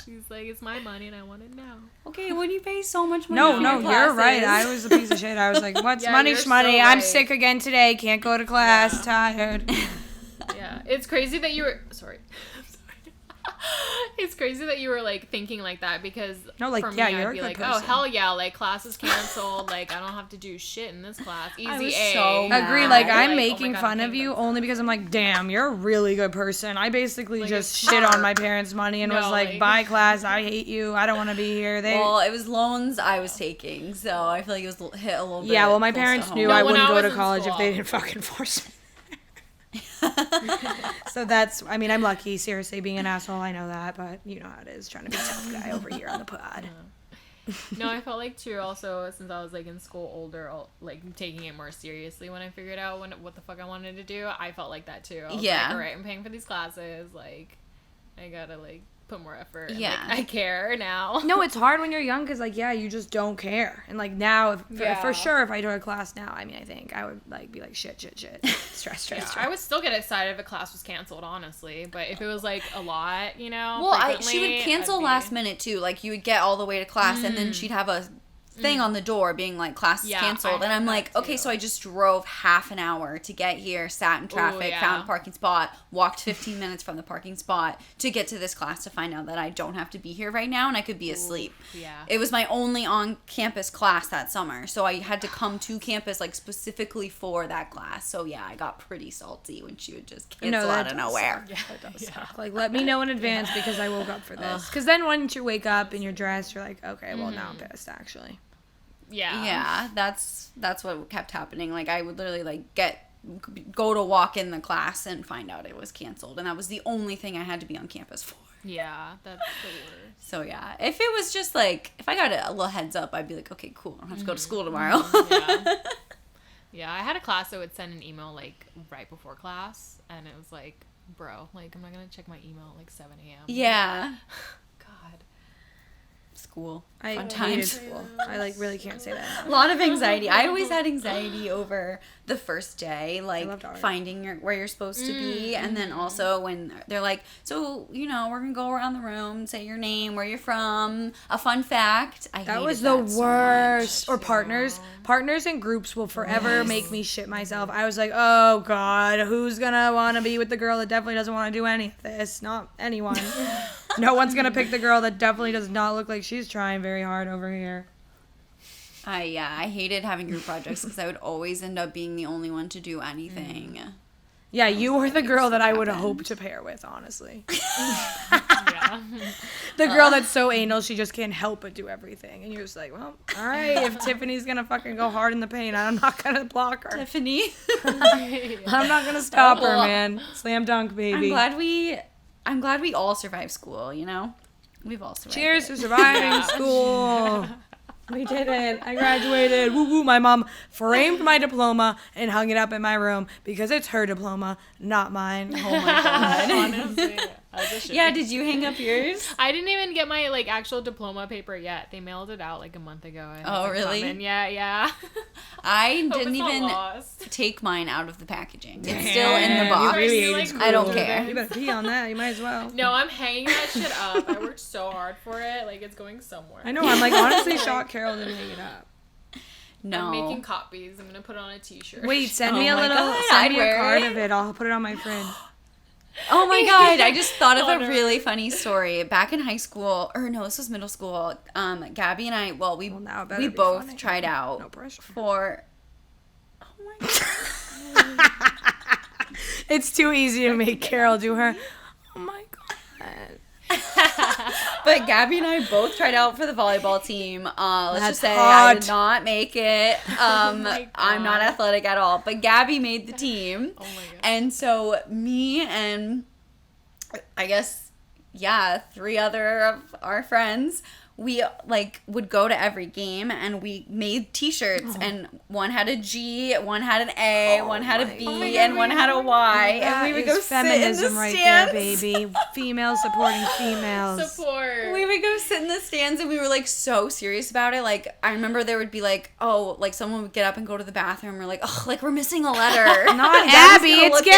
Speaker 3: she's like, it's my money and I want it now.
Speaker 1: Okay, when you pay so much money
Speaker 2: No, you're right. I was a piece of shit. I was like, what's money shmoney? So I'm sick again today. Can't go to class. Tired.
Speaker 3: Yeah. It's crazy that you were... Sorry. It's crazy that you were, like, thinking like that, because for me, I'd be like, person. Oh, hell yeah, like, class is canceled, like, I don't have to do shit in this class. Easy A.
Speaker 1: So
Speaker 2: agree, like, I'm making fun of you only because I'm like, damn, you're a really good person. I basically, like, just shit on my parents' money and was like, bye class, I hate you, I don't want to be here.
Speaker 1: Well, it was loans I was taking, so I feel like it was hit a little bit.
Speaker 2: Yeah, well, my parents knew I wouldn't go to college if they didn't fucking force me. So that's, I mean, I'm lucky, seriously, being an asshole, I know that, but you know how it is, trying to be a tough guy over here on the pod.
Speaker 3: No, I felt like, too, also, since I was, like, in school older, like, taking it more seriously when I figured out what the fuck I wanted to do, I felt like that, too. I was like, all right, I'm paying for these classes, like, I gotta, like, put more effort. Yeah. And, like, I care now.
Speaker 2: No, it's hard when you're young because, like, yeah, you just don't care. And, like, now, for sure, if I joined a class now, I mean, I think I would, like, be like, shit. Stress.
Speaker 3: I would still get excited if a class was canceled, honestly. But if it was, like, a lot, you know,
Speaker 1: well, she would cancel last minute, too. Like, you would get all the way to class, and then she'd have a thing on the door being like, class is canceled, and I'm like, okay, so I just drove half an hour to get here, sat in traffic, found a parking spot, walked 15 minutes from the parking spot to get to this class to find out that I don't have to be here right now and I could be asleep. It was my only on-campus class that summer, so I had to come to campus, like, specifically for that class. So yeah, I got pretty salty when she would just cancel out of nowhere.
Speaker 2: That does suck. Like, let me know in advance because I woke up for this. Because then once you wake up and you're dressed, you're like, okay, well, now I'm pissed, actually.
Speaker 1: Yeah, that's what kept happening. Like, I would literally, like, go to walk in the class and find out it was canceled, and that was the only thing I had to be on campus for.
Speaker 3: Yeah, that's the worst.
Speaker 1: So yeah, if it was just like, if I got a little heads up, I'd be like, okay, cool, I don't have to go to school tomorrow.
Speaker 3: Yeah, I had a class that would send an email, like, right before class, and it was like, bro, like, I'm not gonna check my email at like 7 a.m.
Speaker 1: Yeah.
Speaker 3: God.
Speaker 1: School.
Speaker 2: Fun times. School. I, like, really can't say that.
Speaker 1: A lot of anxiety. I always had anxiety over the first day, like, finding where you're supposed to be, and then also when they're like, so, you know, we're gonna go around the room, say your name, where you're from, a fun fact. That was the worst.
Speaker 2: So or partners and groups will forever make me shit myself. I was like, oh god, who's gonna want to be with the girl that definitely doesn't want to do any of this? Not anyone. No one's gonna pick the girl that definitely does not look like she's trying very hard over here.
Speaker 1: I hated having group projects because I would always end up being the only one to do anything.
Speaker 2: Yeah, you were the girl that I would hope to pair with, honestly.
Speaker 3: Yeah.
Speaker 2: The girl that's so anal, she just can't help but do everything. And you're just like, well, all right, if Tiffany's going to fucking go hard in the paint, I'm not going to block her.
Speaker 1: Tiffany.
Speaker 2: I'm not going to stop her, man. Slam dunk, baby.
Speaker 1: I'm glad we all survived school, you know? We've all survived.
Speaker 2: Cheers to surviving school. We did it. I graduated. Woo woo. My mom framed my diploma and hung it up in my room because it's her diploma, not mine.
Speaker 1: Oh my god.
Speaker 3: Honestly.
Speaker 1: Yeah, did you hang up yours?
Speaker 3: I didn't even get my like actual diploma paper yet. They mailed it out like a month ago.
Speaker 1: Oh, really?
Speaker 3: Yeah.
Speaker 1: I
Speaker 3: Hope
Speaker 1: didn't
Speaker 3: it's not
Speaker 1: even
Speaker 3: lost.
Speaker 1: take mine out of the packaging.
Speaker 2: Damn,
Speaker 1: It's still in the box.
Speaker 2: you really
Speaker 3: You're,
Speaker 2: aged
Speaker 3: like,
Speaker 1: I don't
Speaker 2: cool.
Speaker 1: care.
Speaker 2: You better pee on that. You might as well.
Speaker 3: No, I'm hanging that shit up. I worked so hard for it. Like it's going somewhere.
Speaker 2: I know. I'm like honestly shocked Carol didn't hang it up.
Speaker 1: No.
Speaker 3: I'm making copies. I'm gonna put it on a t-shirt.
Speaker 2: Wait, send
Speaker 1: Oh
Speaker 2: me a
Speaker 1: my
Speaker 2: little.
Speaker 1: God,
Speaker 2: Send
Speaker 1: I'd
Speaker 2: me a
Speaker 1: wear
Speaker 2: card
Speaker 1: it.
Speaker 2: of it. I'll put it on my fridge.
Speaker 1: Oh my god, I just thought of
Speaker 3: Oh,
Speaker 1: a
Speaker 3: no.
Speaker 1: really funny story. Back in high school, or no, this was middle school, Gabby and I,
Speaker 2: Well, now it better
Speaker 1: we
Speaker 2: be
Speaker 1: both
Speaker 2: funny.
Speaker 1: tried out
Speaker 2: No pressure.
Speaker 1: for... Oh my god.
Speaker 2: It's too easy to make Carol do her. Oh my god.
Speaker 1: But Gabby and I both tried out for the volleyball team. Let's
Speaker 2: That's
Speaker 1: just say
Speaker 2: hot.
Speaker 1: I did not make it.
Speaker 3: my
Speaker 1: I'm not
Speaker 3: God.
Speaker 1: athletic at all. But Gabby made the team.
Speaker 3: Oh my god.
Speaker 1: And so me and I guess, yeah, 3 other of our friends, we like would go to every game and we made t-shirts and one had a G, one had an A, one had a B,
Speaker 3: Oh my God,
Speaker 1: and one had a Y. And
Speaker 2: That
Speaker 1: we would
Speaker 2: is
Speaker 1: go sit in the
Speaker 2: feminism right there,
Speaker 1: stands.
Speaker 2: baby. Females supporting females.
Speaker 3: Support.
Speaker 1: We would go sit in the stands and we were like so serious about it. Like I remember there would be like, oh, like someone would get up and go to the bathroom. We're like, oh, like we're missing a letter.
Speaker 2: Not
Speaker 1: And Gabby's
Speaker 2: Abby,
Speaker 1: gonna
Speaker 2: it's
Speaker 1: look in.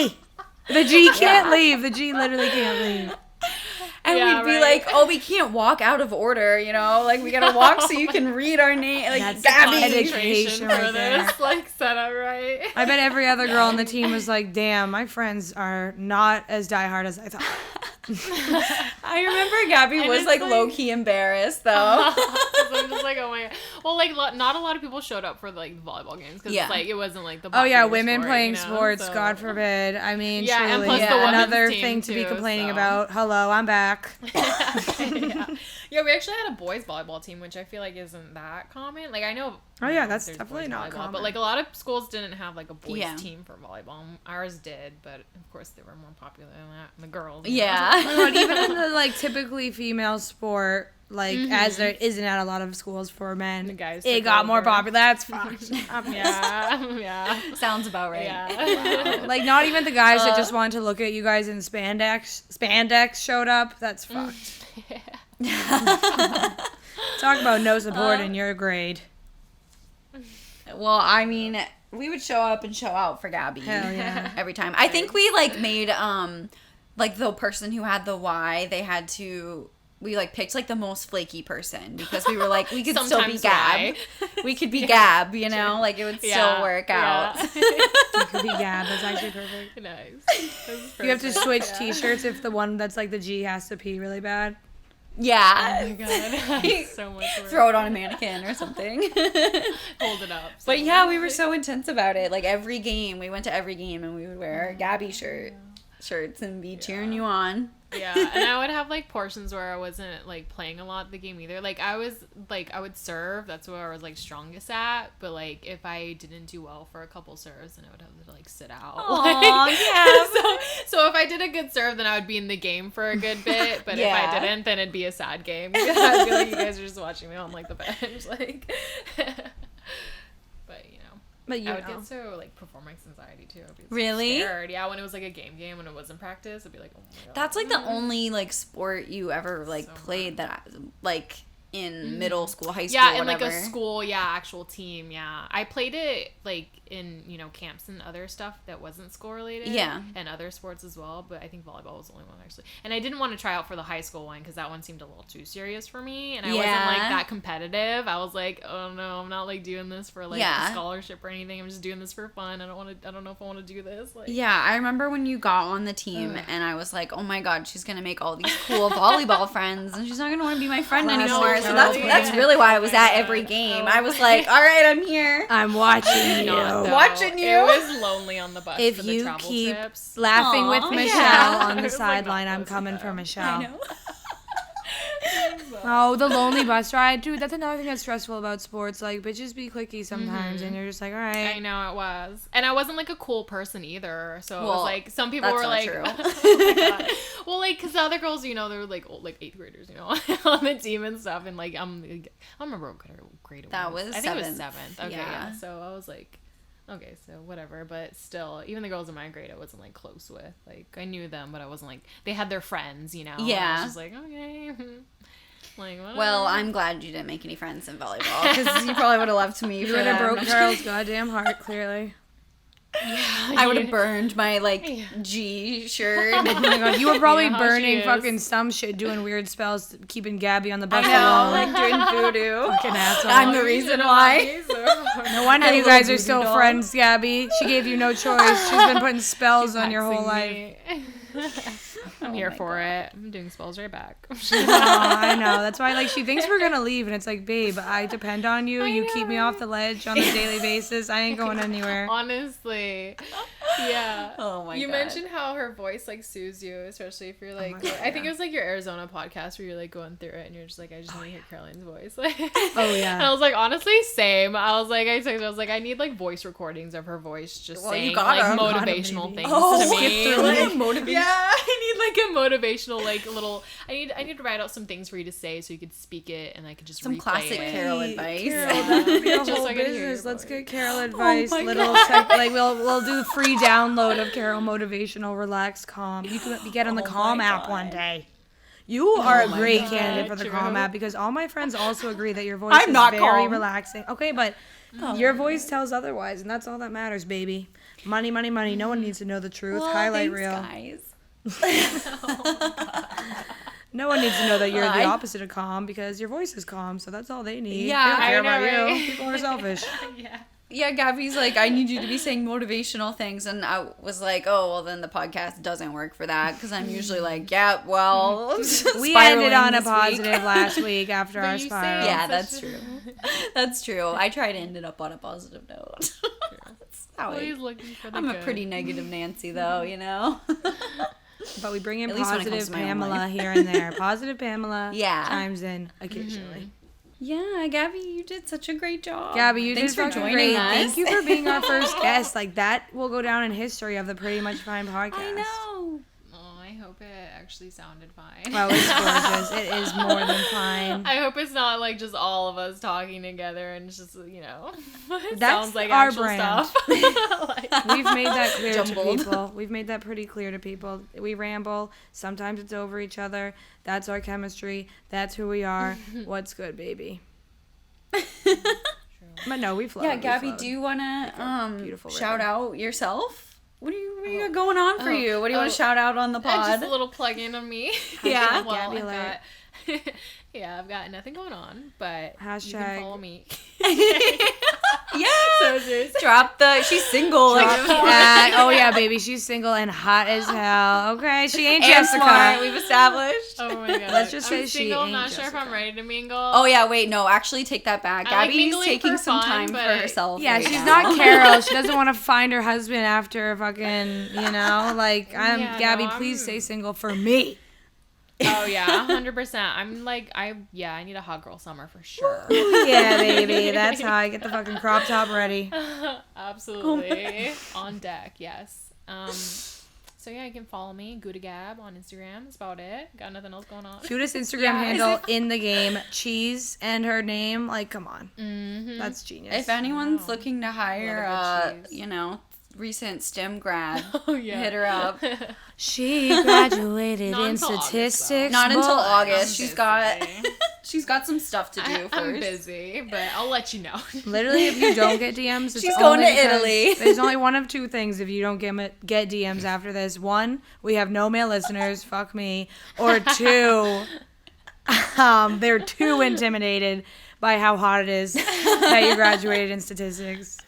Speaker 2: Gabby. The G can't
Speaker 1: Yeah.
Speaker 2: leave. The G literally can't leave.
Speaker 1: And
Speaker 3: Yeah,
Speaker 1: we'd be
Speaker 3: right.
Speaker 1: like, oh, we can't walk out of order, you know? Like we gotta walk so you can read our name. Like
Speaker 2: That's
Speaker 1: Gabby.
Speaker 2: education
Speaker 3: Concentration
Speaker 2: right
Speaker 3: for
Speaker 2: there.
Speaker 3: this, like set up right.
Speaker 2: I bet every other girl on the team was like, damn, my friends are not as diehard as I thought.
Speaker 1: I remember Gabby
Speaker 3: And
Speaker 1: was
Speaker 3: it's
Speaker 1: like
Speaker 3: like-
Speaker 1: low key embarrassed though.
Speaker 3: 'Cause I'm just like, oh my god. Well, like not a lot of people showed up for like the volleyball games because
Speaker 1: Yeah.
Speaker 3: like it wasn't like the.
Speaker 2: Oh yeah,
Speaker 3: popular
Speaker 2: women
Speaker 3: sport,
Speaker 2: playing
Speaker 3: you know,
Speaker 2: sports,
Speaker 3: so-
Speaker 2: God forbid. I mean,
Speaker 3: Yeah, and
Speaker 2: truly,
Speaker 3: plus
Speaker 1: the
Speaker 3: women's
Speaker 2: another
Speaker 3: team,
Speaker 2: thing to be
Speaker 3: too,
Speaker 2: complaining
Speaker 3: so.
Speaker 2: about. Hello, I'm back.
Speaker 3: Yeah, we actually had a boys volleyball team, which I feel like isn't that common. Like I know.
Speaker 2: Oh, yeah, that's
Speaker 3: there's
Speaker 2: definitely
Speaker 3: boys
Speaker 2: not
Speaker 3: volleyball,
Speaker 2: common.
Speaker 3: But like a lot of schools didn't have like a boys
Speaker 1: Yeah.
Speaker 3: team for volleyball. Ours did, but of course they were more popular than that. The girls. you know?
Speaker 1: Yeah.
Speaker 2: But even in the like typically female sport, like as there isn't at a lot of schools for men,
Speaker 3: The guys
Speaker 2: it
Speaker 3: took
Speaker 2: got more
Speaker 3: over.
Speaker 2: popular. That's fucked.
Speaker 3: Yeah.
Speaker 1: Sounds about right.
Speaker 3: Yeah.
Speaker 2: Like not even the guys that just wanted to look at you guys in spandex showed up. That's fucked. Talk about no support in your grade.
Speaker 1: Well, I mean, we would show up and show out for Gabby.
Speaker 2: Hell yeah.
Speaker 1: Every time. I think we like made like the person who had the Y, we like picked like the most flaky person because we were like we could still be
Speaker 3: Sometimes
Speaker 1: Gab. We could be Gab, you know? Like it would still
Speaker 3: Yeah,
Speaker 1: work out.
Speaker 2: You could be Gab. That's actually perfect.
Speaker 3: Nice.
Speaker 2: You have to switch T-shirts if the one that's like the G has to pee really bad.
Speaker 1: Yeah.
Speaker 3: Oh my god. So much work.
Speaker 1: Throw it on a mannequin or something.
Speaker 3: Hold it up.
Speaker 1: But yeah, we were so intense about it. Like every game, we went to every game and we would wear our Gabby shirts and be cheering you on.
Speaker 3: Yeah, and I would have like portions where I wasn't like playing a lot of the game either. Like I would serve. That's where I was like strongest at. But like if I didn't do well for a couple serves, then I would have to like sit out.
Speaker 1: Aw, yeah.
Speaker 3: So if I did a good serve, then I would be in the game for a good bit. But if
Speaker 1: Yeah.
Speaker 3: I didn't, then it'd be a sad game. I'd feel like you guys are just watching me on like the bench, like. But you know.
Speaker 2: But you
Speaker 3: I would
Speaker 2: know.
Speaker 3: get so like performance anxiety too. I'd be so
Speaker 1: Really?
Speaker 3: scared. Yeah, when it was like a game when it wasn't practice, I'd be like, oh my god.
Speaker 1: That's like the only like sport you ever like
Speaker 3: So
Speaker 1: played that like in middle school, high school,
Speaker 3: Yeah, in
Speaker 1: whatever.
Speaker 3: like a school, actual team, I played it like in, camps and other stuff that wasn't school related.
Speaker 1: Yeah.
Speaker 3: And other sports as well, but I think volleyball was the only one actually. And I didn't want to try out for the high school one because that one seemed a little too serious for me, and I wasn't like
Speaker 1: Yeah.
Speaker 3: that competitive. I was like, oh no, I'm not like doing this for like
Speaker 1: Yeah.
Speaker 3: a scholarship or anything. I'm just doing this for fun. I don't know if I want to do this. Like,
Speaker 1: Yeah, I remember when you got on the team and I was like, oh my god, she's gonna make all these cool volleyball friends and she's not gonna want to be my friend
Speaker 2: Classic
Speaker 1: anymore. So So that's really why I was at every game. I was like, all right, I'm here.
Speaker 2: I'm watching you.
Speaker 1: Watching you.
Speaker 3: It was lonely on the bus
Speaker 2: If
Speaker 3: for the
Speaker 2: you
Speaker 3: travel
Speaker 2: keep
Speaker 3: trips.
Speaker 2: laughing with
Speaker 1: Aw,
Speaker 2: Michelle
Speaker 1: yeah.
Speaker 2: on
Speaker 3: It
Speaker 2: the
Speaker 3: was, like,
Speaker 2: sideline,
Speaker 3: not
Speaker 2: I'm
Speaker 3: close
Speaker 2: coming
Speaker 3: enough.
Speaker 2: for Michelle.
Speaker 1: I know.
Speaker 2: Oh, the lonely bus ride. Dude, that's another thing that's stressful about sports. Like, bitches be cliquey sometimes, and you're just like, all right.
Speaker 3: I know it was, and I wasn't like a cool person either. So it was
Speaker 1: Well,
Speaker 3: like some people
Speaker 1: that's
Speaker 3: were
Speaker 1: not
Speaker 3: like,
Speaker 1: true.
Speaker 3: oh my God. Well, like because the other girls, you know, they were like old, like 8th graders, you know, on the team and stuff, and like I don't remember what grade it was.
Speaker 1: That was
Speaker 3: I think it was
Speaker 1: 7th.
Speaker 3: 7th. Okay,
Speaker 1: Yeah.
Speaker 3: yeah. So I was like, okay, so whatever, but still, even the girls in my grade, I wasn't like close with. Like I knew them, but I wasn't like they had their friends, you know. And
Speaker 1: Yeah.
Speaker 3: I was just like, okay. Like, whatever.
Speaker 1: Well, I'm glad you didn't make any friends in volleyball because you probably would have left me.
Speaker 2: You
Speaker 1: for
Speaker 2: would have
Speaker 1: that.
Speaker 2: broke Carol's goddamn heart, clearly.
Speaker 1: I would have burned my G shirt.
Speaker 2: Oh my god, you were probably
Speaker 3: Yeah,
Speaker 2: burning
Speaker 3: she is.
Speaker 2: fucking some shit, doing weird spells, keeping Gabby on the bus
Speaker 1: I know,
Speaker 2: alone.
Speaker 1: like doing voodoo.
Speaker 2: Fucking asshole.
Speaker 1: I'm the reason why.
Speaker 2: No wonder
Speaker 1: I
Speaker 2: you
Speaker 1: love
Speaker 2: guys are
Speaker 1: voodoo
Speaker 2: still
Speaker 1: doll.
Speaker 2: friends, Gabby. She gave you no choice. She's been putting spells on your whole life.
Speaker 3: I'm
Speaker 1: Oh
Speaker 3: here
Speaker 1: my
Speaker 3: for
Speaker 1: God.
Speaker 3: it. I'm doing spells right back.
Speaker 2: Aw, I know. That's why, like, she thinks we're gonna leave, and it's like, babe, I depend on you. You keep me off the ledge on a daily basis. I ain't going anywhere.
Speaker 3: Honestly. Yeah.
Speaker 1: Oh my
Speaker 3: You
Speaker 1: God.
Speaker 3: mentioned how her voice like soothes you, especially if you're like
Speaker 2: my God,
Speaker 3: I think it was like your Arizona podcast where you're like going through it and you're just like, I just want to hear Caroline's voice. Like
Speaker 2: Oh, yeah.
Speaker 3: And I was like, honestly, same. I was like, I texted her, I was like, I need like voice recordings of her voice just
Speaker 1: Well, you
Speaker 3: saying
Speaker 1: got
Speaker 3: like
Speaker 1: 'em.
Speaker 3: motivational things
Speaker 1: Oh,
Speaker 3: to me.
Speaker 2: skip through
Speaker 3: Like,
Speaker 2: it.
Speaker 1: Motivation.
Speaker 3: yeah, I need like a motivational like little I need to write out some things for you to say so you could speak it and I could just
Speaker 1: Some
Speaker 3: replay
Speaker 1: classic
Speaker 3: it.
Speaker 1: Carol advice.
Speaker 2: Carol,
Speaker 3: Yeah.
Speaker 2: that would be a
Speaker 3: Just
Speaker 2: whole
Speaker 3: so I could hear your
Speaker 2: business. Let's
Speaker 3: voice.
Speaker 2: get Carol advice.
Speaker 1: my
Speaker 2: Little
Speaker 1: God.
Speaker 2: like we'll do free download of Carol motivational, relaxed, calm. You can get on the
Speaker 1: Oh
Speaker 2: Calm
Speaker 1: my
Speaker 2: app
Speaker 1: God.
Speaker 2: one day. You are a
Speaker 1: my
Speaker 2: great
Speaker 1: God.
Speaker 2: candidate for the
Speaker 3: True.
Speaker 2: Calm app because all my friends also agree that your voice
Speaker 1: I'm
Speaker 2: is
Speaker 1: not
Speaker 2: very
Speaker 1: calm.
Speaker 2: relaxing. Okay, but your voice tells otherwise, and that's all that matters, baby. Money, money, money. No one needs to know the truth.
Speaker 1: Well,
Speaker 2: Highlight
Speaker 1: thanks,
Speaker 2: reel.
Speaker 1: guys.
Speaker 2: No one needs to know that you're the
Speaker 1: I-
Speaker 2: opposite of calm because your voice is calm, so that's all they need.
Speaker 1: Yeah,
Speaker 2: they don't care
Speaker 3: I know,
Speaker 2: about
Speaker 3: right?
Speaker 2: you. People are selfish.
Speaker 3: Yeah.
Speaker 1: Yeah, Gabby's like, I need you to be saying motivational things. And I was like, oh, well, then the podcast doesn't work for that. Because I'm usually like, yeah, well,
Speaker 2: We ended on a
Speaker 1: this week.
Speaker 2: positive last week after
Speaker 3: But
Speaker 2: our
Speaker 3: you say
Speaker 2: spiral.
Speaker 1: Yeah,
Speaker 3: such
Speaker 1: that's
Speaker 3: a-
Speaker 1: true. That's true. I try to end it up on a positive note. That's how
Speaker 3: Always looking for the
Speaker 1: I'm a
Speaker 3: good.
Speaker 1: pretty negative Nancy, though, you know?
Speaker 2: But we bring in
Speaker 1: At least when it comes
Speaker 2: positive
Speaker 1: to my own
Speaker 2: Pamela
Speaker 1: life.
Speaker 2: here and there. Positive Pamela
Speaker 1: Yeah.
Speaker 2: chimes in occasionally.
Speaker 1: Yeah, Gabby, you did such a great job.
Speaker 2: Gabby, you
Speaker 1: Thanks
Speaker 2: did
Speaker 1: for
Speaker 2: fucking
Speaker 1: joining
Speaker 2: great.
Speaker 1: us.
Speaker 2: Thank you for being our first guest. Like, that will go down in history of the Pretty Much Fine podcast.
Speaker 1: I know.
Speaker 3: Oh, I hope it actually sounded fine.
Speaker 2: Well, it's gorgeous. It is more than fine.
Speaker 3: I hope it's not like just all of us talking together and it's just, you know, it
Speaker 2: That's
Speaker 3: sounds like
Speaker 2: our
Speaker 3: actual
Speaker 2: brand.
Speaker 3: stuff. Like,
Speaker 2: We've made that clear
Speaker 1: Jumbled.
Speaker 2: to people. We've made that pretty clear to people. We ramble. Sometimes it's over each other. That's our chemistry. That's who we are. What's good, baby? But no, we flow.
Speaker 1: Yeah,
Speaker 2: we
Speaker 1: Gabby,
Speaker 2: flowed.
Speaker 1: do you want to
Speaker 2: Beautiful
Speaker 1: shout
Speaker 2: river.
Speaker 1: out yourself? What do you got going on for you? What do you want
Speaker 3: Oh.
Speaker 1: to shout out on the pod?
Speaker 3: just a little plug in on me.
Speaker 1: Yeah.
Speaker 3: well,
Speaker 2: Gabby
Speaker 3: I've
Speaker 2: alert.
Speaker 3: got, yeah, I've got nothing going on, but you
Speaker 2: Hashtag-
Speaker 3: can follow me.
Speaker 1: Yeah.
Speaker 3: So seriously.
Speaker 1: Drop the. She's single.
Speaker 2: Drop the ad. Oh yeah, baby, she's single and hot as hell. Okay, she ain't
Speaker 1: and
Speaker 2: Jessica.
Speaker 1: smart. We've established.
Speaker 3: Oh my god.
Speaker 2: Let's just
Speaker 3: I'm
Speaker 2: say she
Speaker 3: single. I'm
Speaker 2: ain't
Speaker 3: not sure if
Speaker 2: Jessica.
Speaker 3: I'm ready to mingle.
Speaker 1: Oh yeah, wait, no, actually take that back.
Speaker 3: I like
Speaker 1: Gabby's
Speaker 3: mingling
Speaker 1: taking
Speaker 3: for
Speaker 1: some
Speaker 3: fun,
Speaker 1: time for
Speaker 3: but-
Speaker 1: herself.
Speaker 2: Yeah,
Speaker 1: right
Speaker 2: she's
Speaker 1: now.
Speaker 2: not Carol. She doesn't want to find her husband after fucking, like,
Speaker 3: Yeah,
Speaker 2: Gabby,
Speaker 3: no,
Speaker 2: please
Speaker 3: I'm-
Speaker 2: stay single for me.
Speaker 3: Oh yeah, 100%. I'm like, I need a hot girl summer for sure.
Speaker 2: Yeah, baby. That's how I get the fucking crop top ready.
Speaker 3: Absolutely. On deck, yes. So yeah, you can follow me, Gouda Gab on Instagram. That's about it. Got nothing else going on.
Speaker 2: Cutest Instagram
Speaker 3: Yeah.
Speaker 2: handle in the game. Cheese and her name. Like, come on.
Speaker 3: Mm-hmm.
Speaker 2: That's genius.
Speaker 1: If anyone's
Speaker 3: Wow.
Speaker 1: looking to hire
Speaker 3: Love a good cheese.
Speaker 1: recent STEM grad,
Speaker 3: Oh yeah.
Speaker 1: hit her up.
Speaker 2: She graduated
Speaker 3: Not
Speaker 2: in
Speaker 3: until August,
Speaker 2: statistics.
Speaker 1: Not until
Speaker 2: but-
Speaker 1: August.
Speaker 3: I'm
Speaker 1: She's got
Speaker 3: busy.
Speaker 1: she's got some stuff to do
Speaker 3: I'm
Speaker 1: first.
Speaker 3: busy, but I'll let you know.
Speaker 2: Literally, if you don't get DMs, it's
Speaker 1: She's going
Speaker 2: only
Speaker 1: to
Speaker 2: because
Speaker 1: Italy.
Speaker 2: There's only one of two things if you don't get DMs after this. One, we have no male listeners. Fuck me. Or two, they're too intimidated by how hot it is that you graduated in statistics.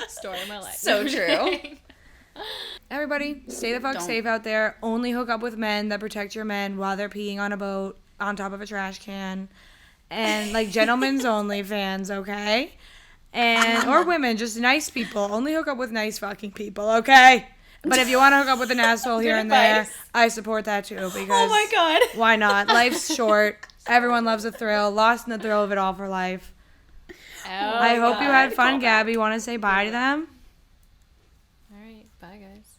Speaker 3: Story of my life.
Speaker 1: So true.
Speaker 2: Everybody, stay the fuck
Speaker 1: Don't.
Speaker 2: safe out there. Only hook up with men that protect your men while they're peeing on a boat on top of a trash can. and like gentlemen's only fans, okay? And or women, just nice people. Only hook up with nice fucking people, okay? But if you want to hook up with an asshole here and there, I support that too because
Speaker 1: Oh my god.
Speaker 2: why not? Life's short. Everyone loves a thrill. Lost in the thrill of it all for life. I hope you had fun, Gabby. Want to say bye to them?
Speaker 3: All right, bye guys.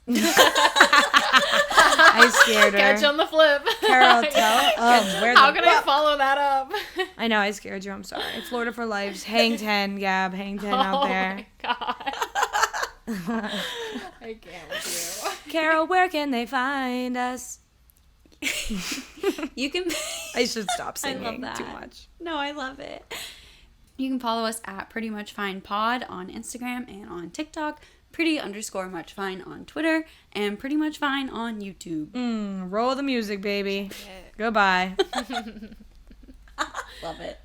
Speaker 2: I scared her.
Speaker 3: Catch you on the flip.
Speaker 2: Carol, tell where
Speaker 3: How can I follow that up?
Speaker 2: I know, I scared you. I'm sorry. Florida for Life's Hang 10, Gab. Hang 10 out there.
Speaker 3: Oh my god. I can't with you.
Speaker 2: Carol, where can they find us?
Speaker 1: You can.
Speaker 2: I should stop singing
Speaker 1: I love that.
Speaker 2: too much.
Speaker 1: No, I love it. You can follow us at Pretty Much Fine Pod on Instagram and on TikTok, Pretty_Much Fine on Twitter, and Pretty Much Fine on YouTube.
Speaker 2: Roll the music, baby. Goodbye.
Speaker 1: Love it.